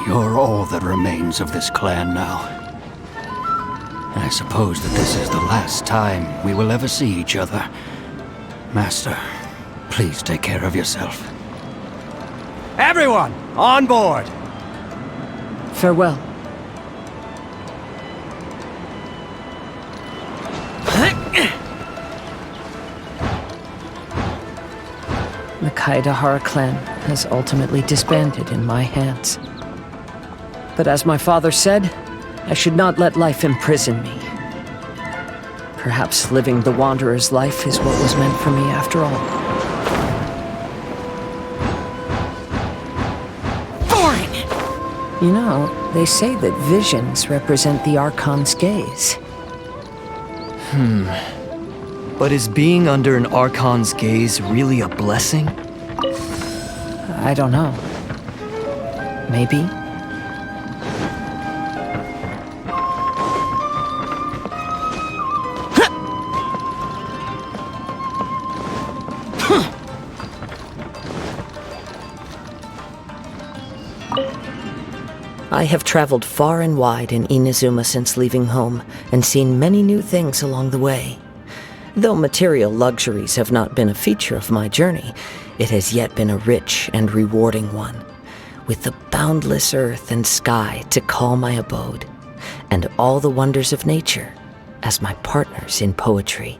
you're all that remains of this clan now. I suppose that this is the last time we will ever see each other. Master, please take care of yourself. Everyone, on board! Farewell. The Kaedahara clan has ultimately disbanded in my hands. But as my father said, I should not let life imprison me. Perhaps living the Wanderer's life is what was meant for me after all. You know, they say that visions represent the Archon's gaze. But is being under an Archon's gaze really a blessing? I don't know. Maybe. I have traveled far and wide in Inazuma since leaving home, and seen many new things along the way. Though material luxuries have not been a feature of my journey, it has yet been a rich and rewarding one, with the boundless earth and sky to call my abode, and all the wonders of nature as my partners in poetry.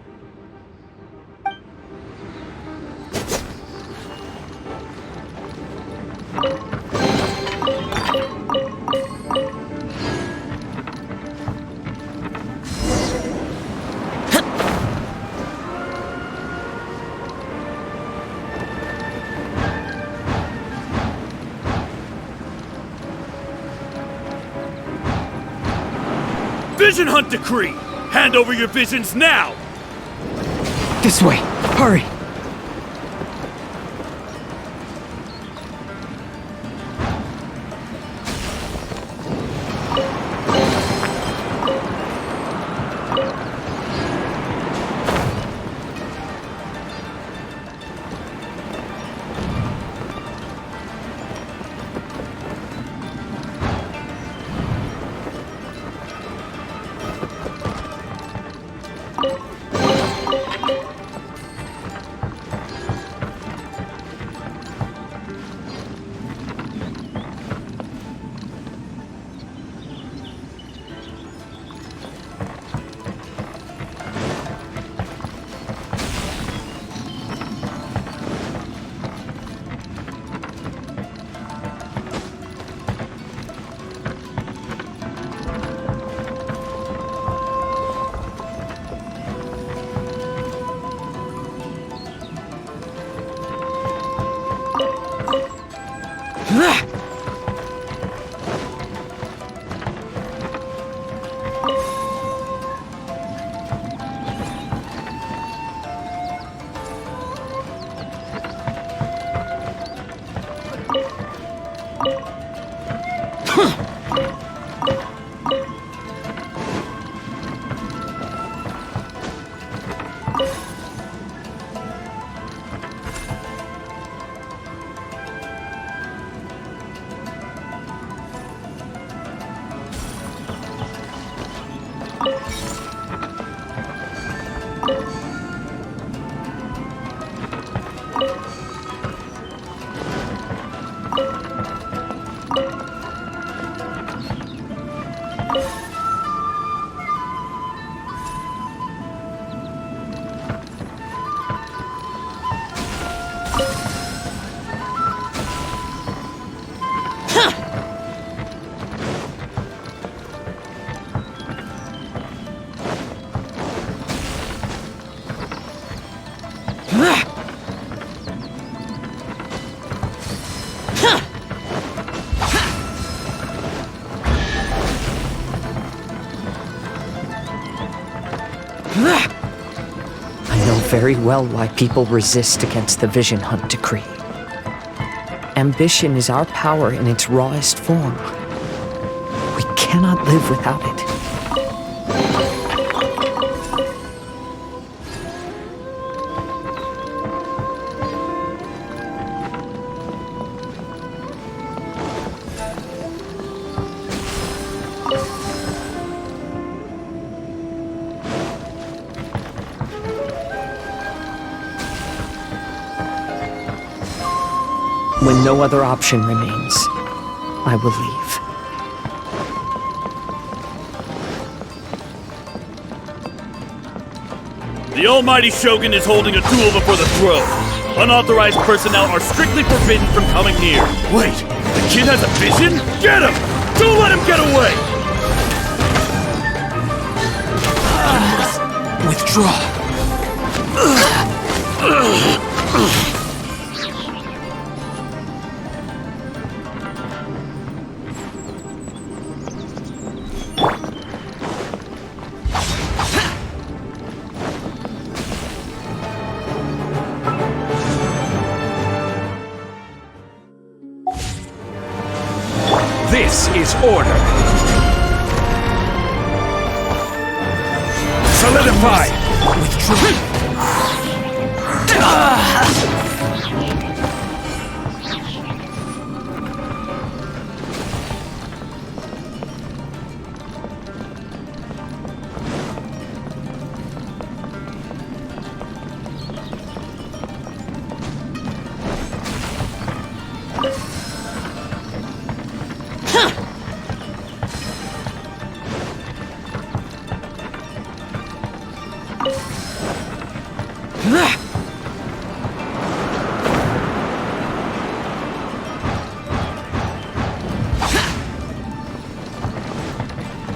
Vision Hunt Decree! Hand over your visions now! This way! Hurry! I know very well why people resist against the Vision Hunt decree. Ambition is our power in its rawest form. We cannot live without it. When no other option remains, I will leave. The almighty Shogun is holding a duel before the throne. Unauthorized personnel are strictly forbidden from coming near. Wait, the kid has a vision? Get him! Don't let him get away! I must withdraw. This is order. Solidify!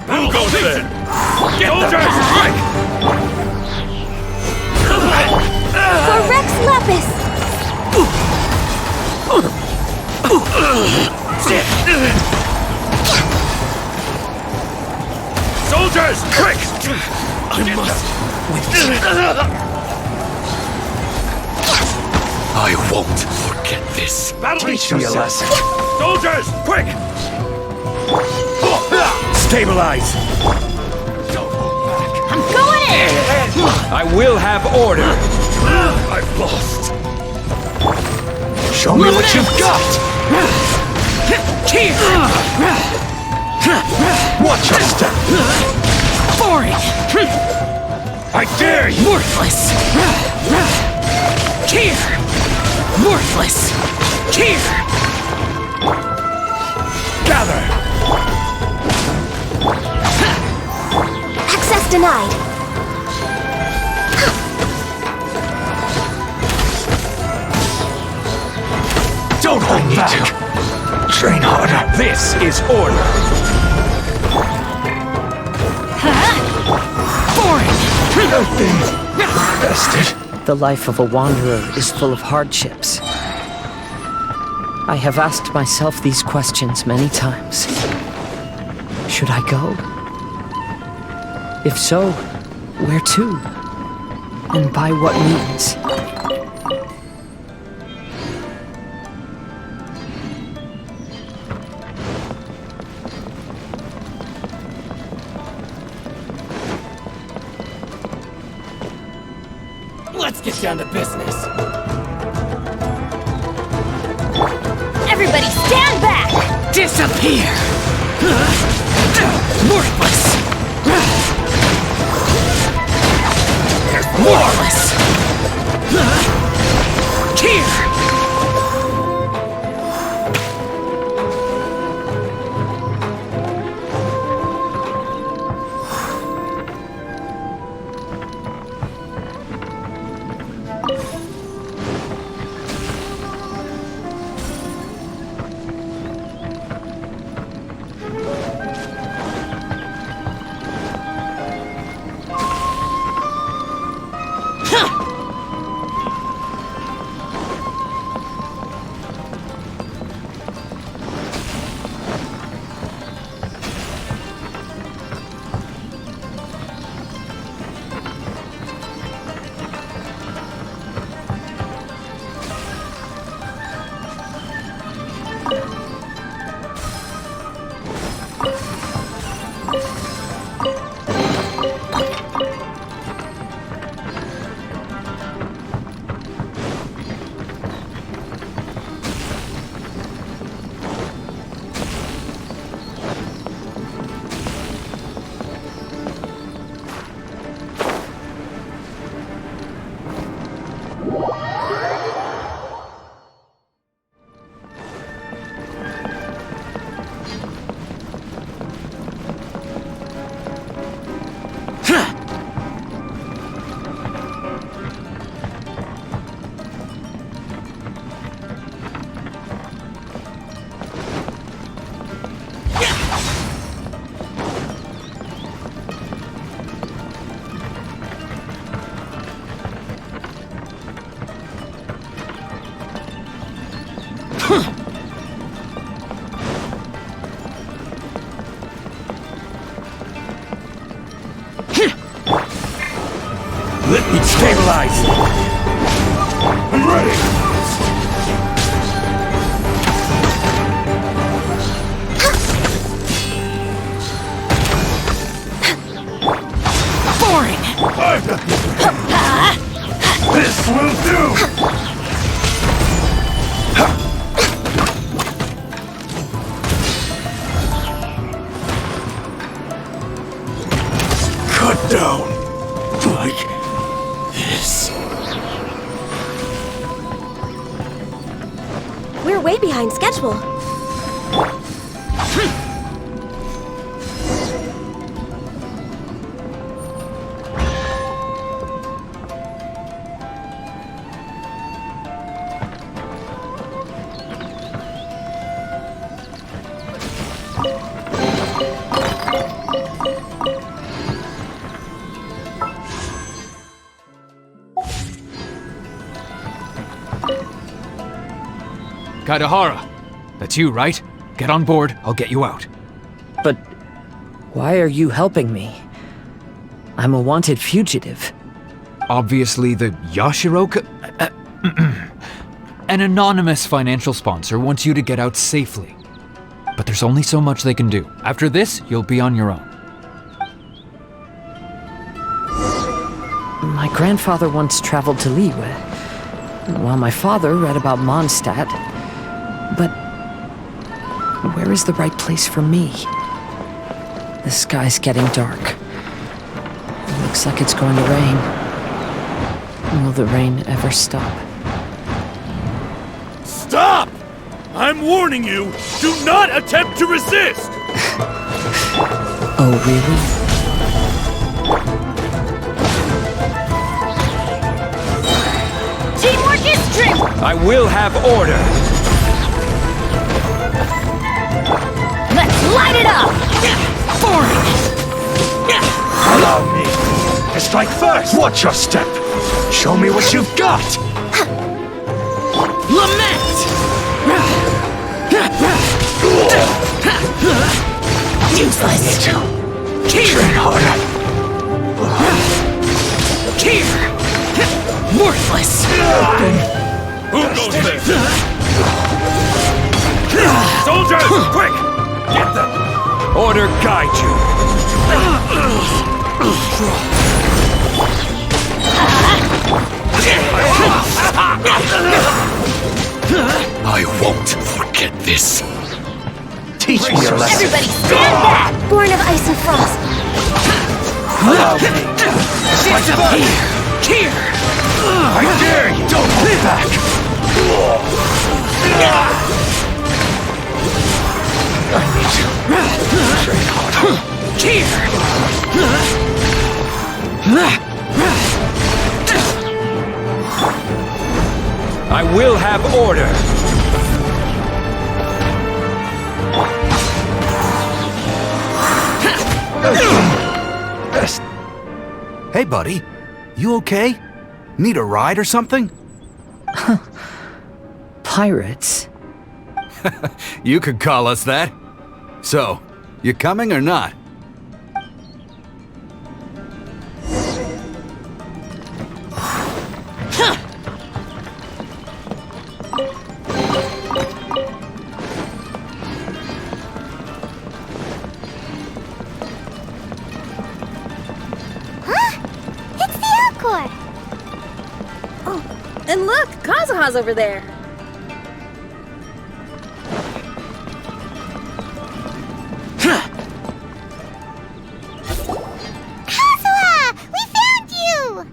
Who goes there? Soldiers, quick! For Rex Lepus! Soldiers, quick! I must I won't forget this. Teach me a lesson. Soldiers, quick! Stabilize! I'm going in! I will have order. I've lost. Show me what you've got. Here! Watch your step. Boring! I dare you! Worthless! Here! Worthless! Here! Gather! Access denied. Don't hold back. Train harder. This is order. Boring! Bested. The life of a wanderer is full of hardships. I have asked myself these questions many times. Should I go? If so, where to? And by what means? Let's get down to business. Everybody stand back! Disappear! Worthless! Worthless! Here! Let me stabilize! I'm ready! Boring! This will do! Cut down like this. We're way behind schedule. Kaidahara, that's you, right? Get on board, I'll get you out. But why are you helping me? I'm a wanted fugitive. Obviously the Yashiro... An anonymous financial sponsor wants you to get out safely. But there's only so much they can do. After this, you'll be on your own. My grandfather once traveled to Liyue, while my father read about Mondstadt. But where is the right place for me? The sky's getting dark. It looks like it's going to rain. Will the rain ever stop? Stop! I'm warning you, do not attempt to resist! Oh, really? Teamwork is strength! I will have order! Let's light it up! Boring! Allow me to strike first. Watch your step. Show me what you've got. Lament! Useless! Train harder. Here! Worthless! Who goes next? Soldiers, quick! Get them! Order guide you! I won't forget this. Teach me your lesson. Everybody stand back! Born of ice and frost. Allow me to strike first. Here! I dare you! Don't hold back! I need to train harder. Here! I will have order! Hey, buddy. You okay? Need a ride or something? Pirates? You could call us that. So, you coming or not? And look, Kazuha's over there. Kazuha! We found you!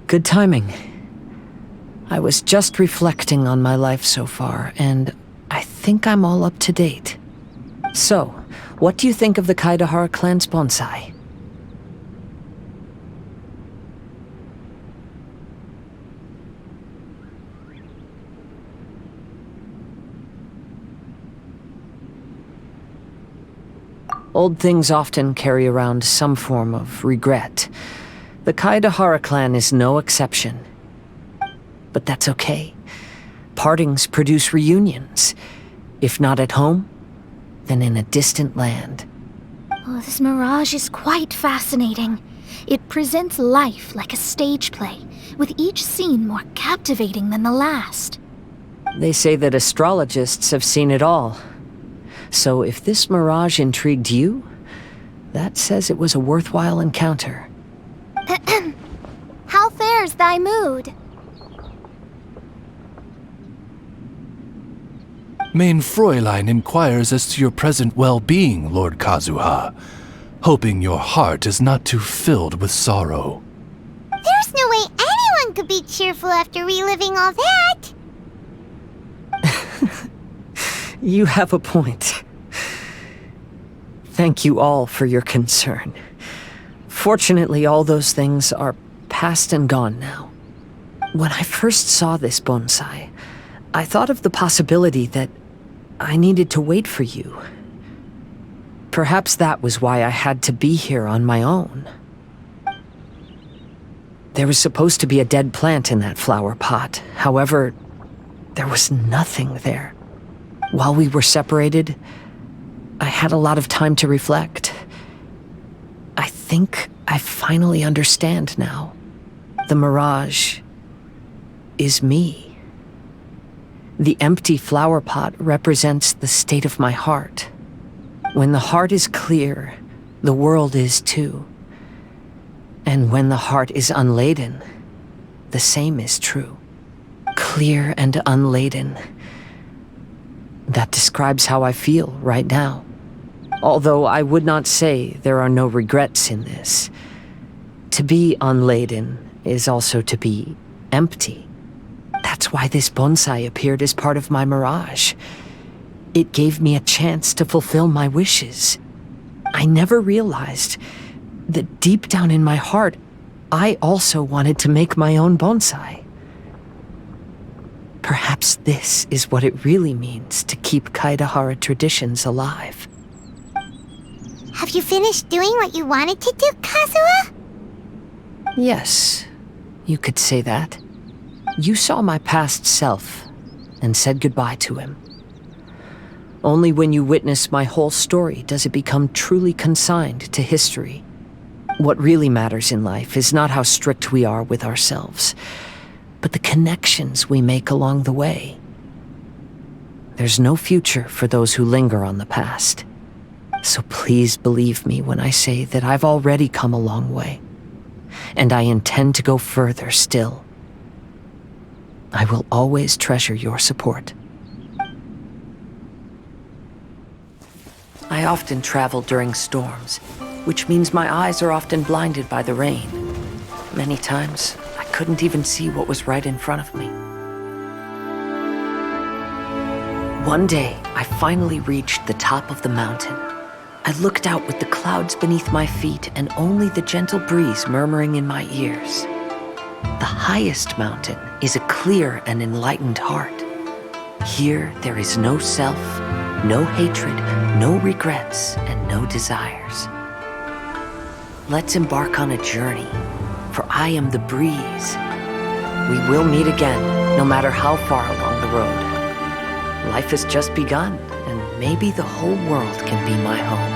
Good timing. I was just reflecting on my life so far, and I think I'm all up to date. So, what do you think of the Kaidahara clan's bonsai? Old things often carry around some form of regret. The Kaidahara clan is no exception. But that's okay. Partings produce reunions. If not at home, then in a distant land. Oh, this mirage is quite fascinating. It presents life like a stage play, with each scene more captivating than the last. They say that astrologists have seen it all. So if this mirage intrigued you, that says it was a worthwhile encounter. How fares thy mood? Main Fräulein inquires as to your present well-being, Lord Kazuha, hoping your heart is not too filled with sorrow. There's no way anyone could be cheerful after reliving all that. You have a point. Thank you all for your concern. Fortunately, all those things are past and gone now. When I first saw this bonsai, I thought of the possibility that I needed to wait for you. Perhaps that was why I had to be here on my own. There was supposed to be a dead plant in that flower pot. However, there was nothing there. While we were separated, I had a lot of time to reflect. I think I finally understand now. The mirage is me. The empty flower pot represents the state of my heart. When the heart is clear, the world is too. And when the heart is unladen, the same is true. Clear and unladen. That describes how I feel right now. Although I would not say there are no regrets in this. To be unladen is also to be empty. That's why this bonsai appeared as part of my mirage. It gave me a chance to fulfill my wishes. I never realized that deep down in my heart, I also wanted to make my own bonsai. Perhaps this is what it really means to keep Kaedehara traditions alive. Have you finished doing what you wanted to do, Kazuha? Yes, you could say that. You saw my past self and said goodbye to him. Only when you witness my whole story does it become truly consigned to history. What really matters in life is not how strict we are with ourselves, but the connections we make along the way. There's no future for those who linger on the past. So please believe me when I say that I've already come a long way, and I intend to go further still. I will always treasure your support. I often travel during storms, which means my eyes are often blinded by the rain. Many times, I couldn't even see what was right in front of me. One day, I finally reached the top of the mountain. I looked out with the clouds beneath my feet and only the gentle breeze murmuring in my ears. The highest mountain is a clear and enlightened heart. Here, there is no self, no hatred, no regrets, and no desires. Let's embark on a journey, for I am the breeze. We will meet again, no matter how far along the road. Life has just begun, and maybe the whole world can be my home.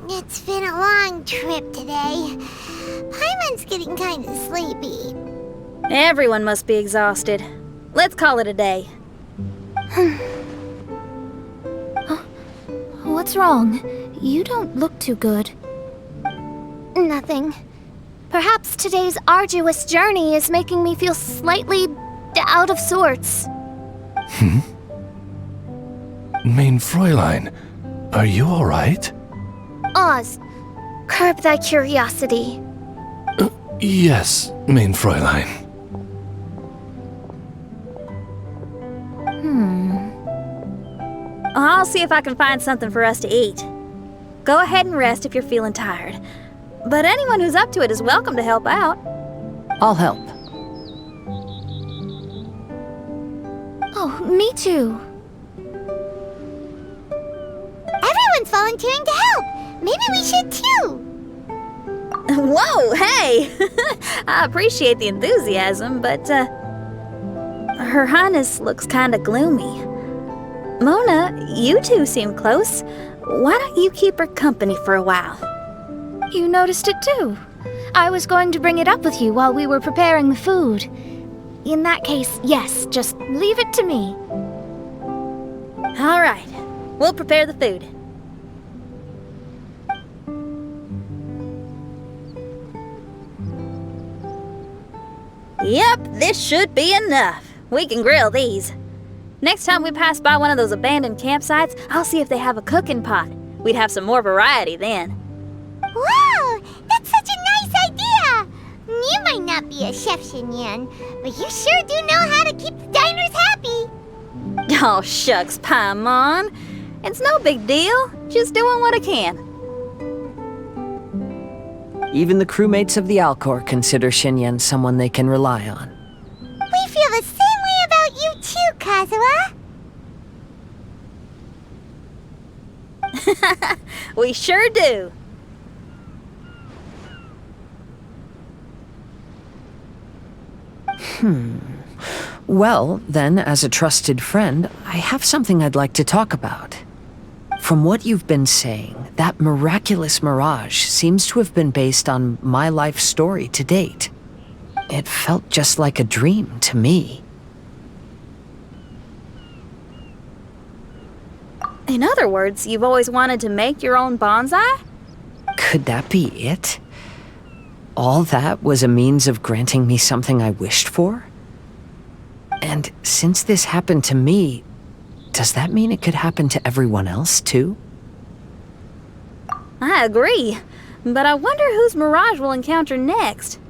It's been a long trip today. Paimon's getting kind of sleepy. Everyone must be exhausted. Let's call it a day. What's wrong? You don't look too good. Nothing. Perhaps today's arduous journey is making me feel slightly out of sorts. Main Fräulein, are you all right? Oz, curb thy curiosity. Yes, Main Fräulein. I'll see if I can find something for us to eat. Go ahead and rest if you're feeling tired. But anyone who's up to it is welcome to help out. I'll help. Oh, me too. volunteering to help. Maybe we should too. Whoa, hey! I appreciate the enthusiasm, but, Her Highness looks kinda gloomy. Mona, you two seem close. Why don't you keep her company for a while? You noticed it too. I was going to bring it up with you while we were preparing the food. In that case, yes, just leave it to me. All right, we'll prepare the food. Yep, this should be enough. We can grill these. Next time we pass by one of those abandoned campsites, I'll see if they have a cooking pot. We'd have some more variety then. Wow, that's such a nice idea. You might not be a chef, Xinyan, but you sure do know how to keep the diners happy. Oh, shucks, Paimon. It's no big deal. Just doing what I can. Even the crewmates of the Alcor consider Xinyan someone they can rely on. We feel the same way about you too, Kazuha. We sure do. Well, then, as a trusted friend, I have something I'd like to talk about. From what you've been saying, that miraculous mirage seems to have been based on my life story to date. It felt just like a dream to me. In other words, you've always wanted to make your own bonsai? Could that be it? All that was a means of granting me something I wished for? And since this happened to me, does that mean it could happen to everyone else, too? I agree, but I wonder whose mirage we'll encounter next.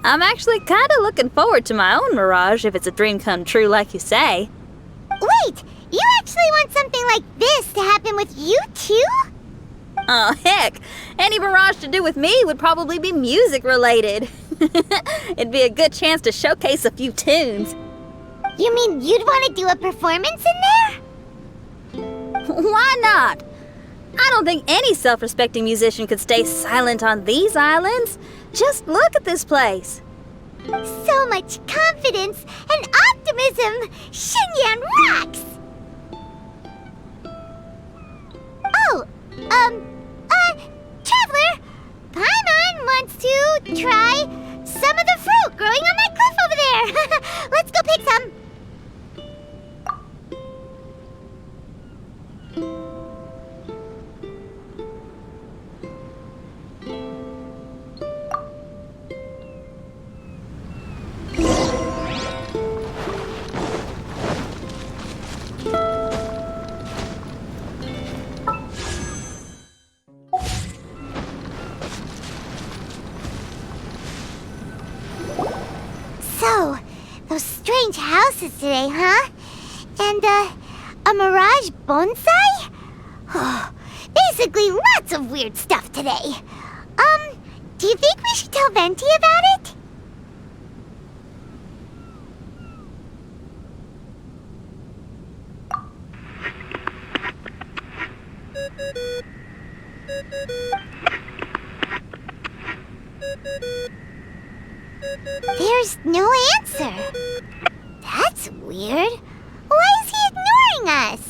I'm actually kinda looking forward to my own mirage if it's a dream come true like you say. Wait, you actually want something like this to happen with you too? Oh, heck, any mirage to do with me would probably be music related. It'd be a good chance to showcase a few tunes. You mean you'd want to do a performance in there? Why not? I don't think any self-respecting musician could stay silent on these islands. Just look at this place. So much confidence and optimism! Xinyan rocks! Oh, Traveler, Paimon wants to try some of the fruit growing on that cliff over there. Let's go pick some. So, those strange houses today, huh? And, a mirage bonsai? Oh, basically lots of weird stuff today. Do you think we should tell Venti about it? There's no answer. That's weird. Why is he ignoring us?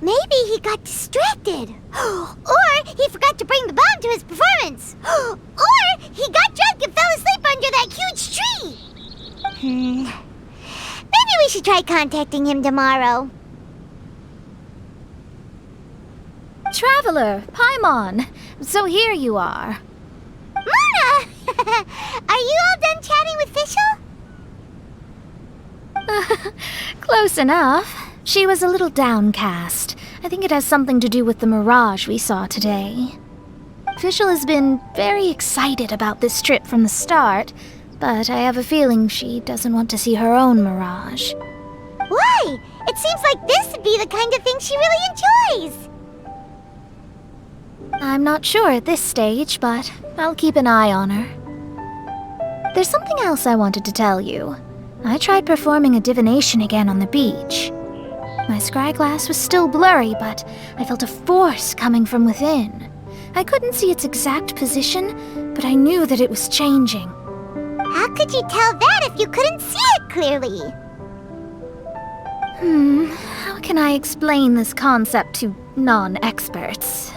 Maybe he got distracted. Or he forgot to bring the bomb to his performance. Or he got drunk and fell asleep under that huge tree. Maybe we should try contacting him tomorrow. Traveler, Paimon, so here you are. Mona! Are you all done chatting with Fischl? Close enough. She was a little downcast. I think it has something to do with the mirage we saw today. Fischl has been very excited about this trip from the start, but I have a feeling she doesn't want to see her own mirage. Why? It seems like this would be the kind of thing she really enjoys. I'm not sure at this stage, but I'll keep an eye on her. There's something else I wanted to tell you. I tried performing a divination again on the beach. My scry glass was still blurry, but I felt a force coming from within. I couldn't see its exact position, but I knew that it was changing. How could you tell that if you couldn't see it clearly? How can I explain this concept to non-experts?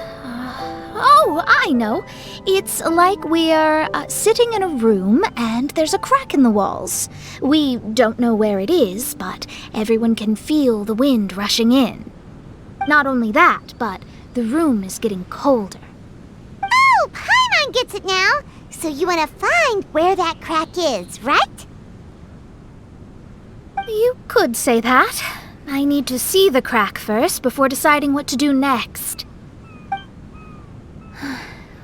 Oh, I know. It's like we're sitting in a room and there's a crack in the walls. We don't know where it is, but everyone can feel the wind rushing in. Not only that, but the room is getting colder. Oh, Paimon gets it now. So you want to find where that crack is, right? You could say that. I need to see the crack first before deciding what to do next.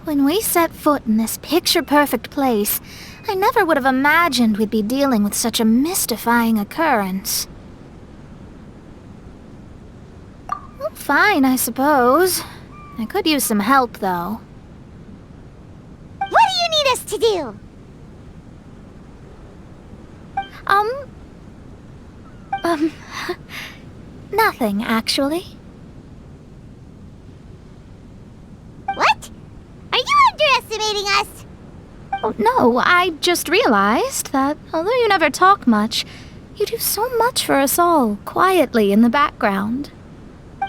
When we set foot in this picture-perfect place, I never would have imagined we'd be dealing with such a mystifying occurrence. Well, fine, I suppose. I could use some help, though. What do you need us to do? Nothing, actually. What? Are you underestimating us? Oh, no, I just realized that although you never talk much, you do so much for us all, quietly in the background.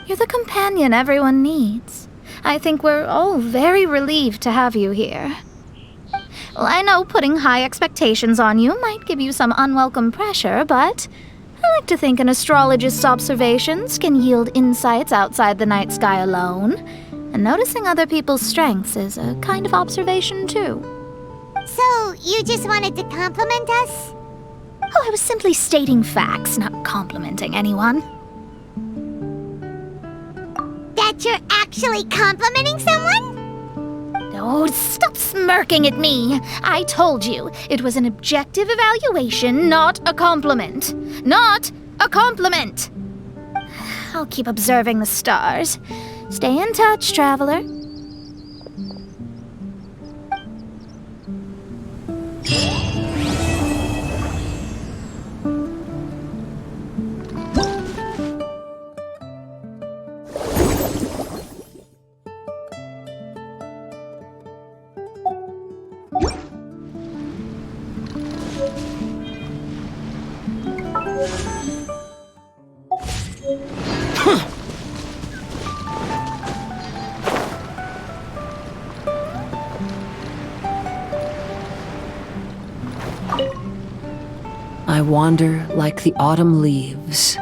You're the companion everyone needs. I think we're all very relieved to have you here. Well, I know putting high expectations on you might give you some unwelcome pressure, but I like to think an astrologist's observations can yield insights outside the night sky alone, and noticing other people's strengths is a kind of observation, too. So, you just wanted to compliment us? Oh, I was simply stating facts, not complimenting anyone. That you're actually complimenting someone? Oh, stop smirking at me! I told you, it was an objective evaluation, not a compliment. Not a compliment! I'll keep observing the stars. Stay in touch, traveler. I wander like the autumn leaves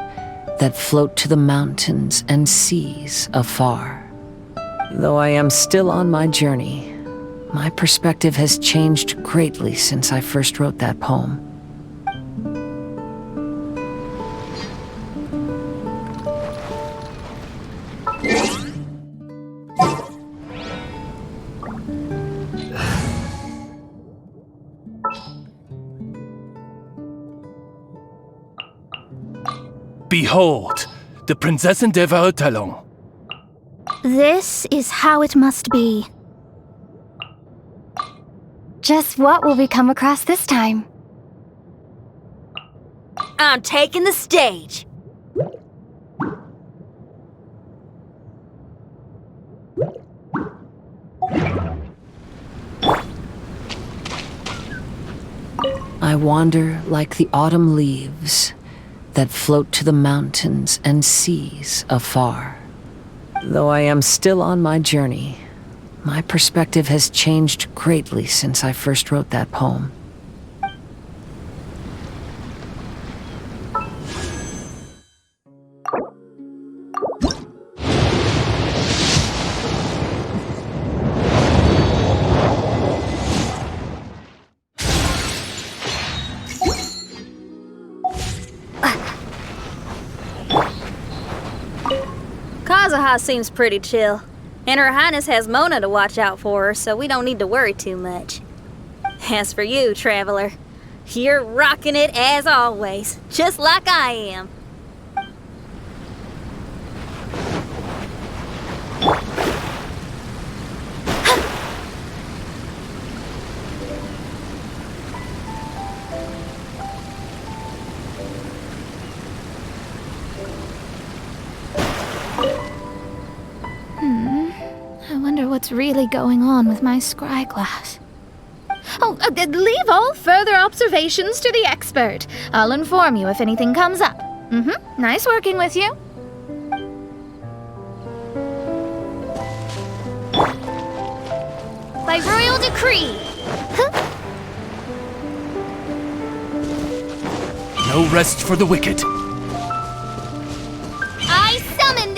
that float to the mountains and seas afar. Though I am still on my journey, my perspective has changed greatly since I first wrote that poem. Behold, the Prinzessin der Verurteilung. This is how it must be. Just what will we come across this time? I'm taking the stage. I wander like the autumn leaves that float to the mountains and seas afar. Though I am still on my journey, my perspective has changed greatly since I first wrote that poem. Kazuha seems pretty chill. And Her Highness has Mona to watch out for her, so we don't need to worry too much. As for you, traveler, you're rocking it as always, just like I am. what's really going on with my scry glass. Oh, leave all further observations to the expert. I'll inform you if anything comes up. Nice working with you. By royal decree. No rest for the wicked. I summon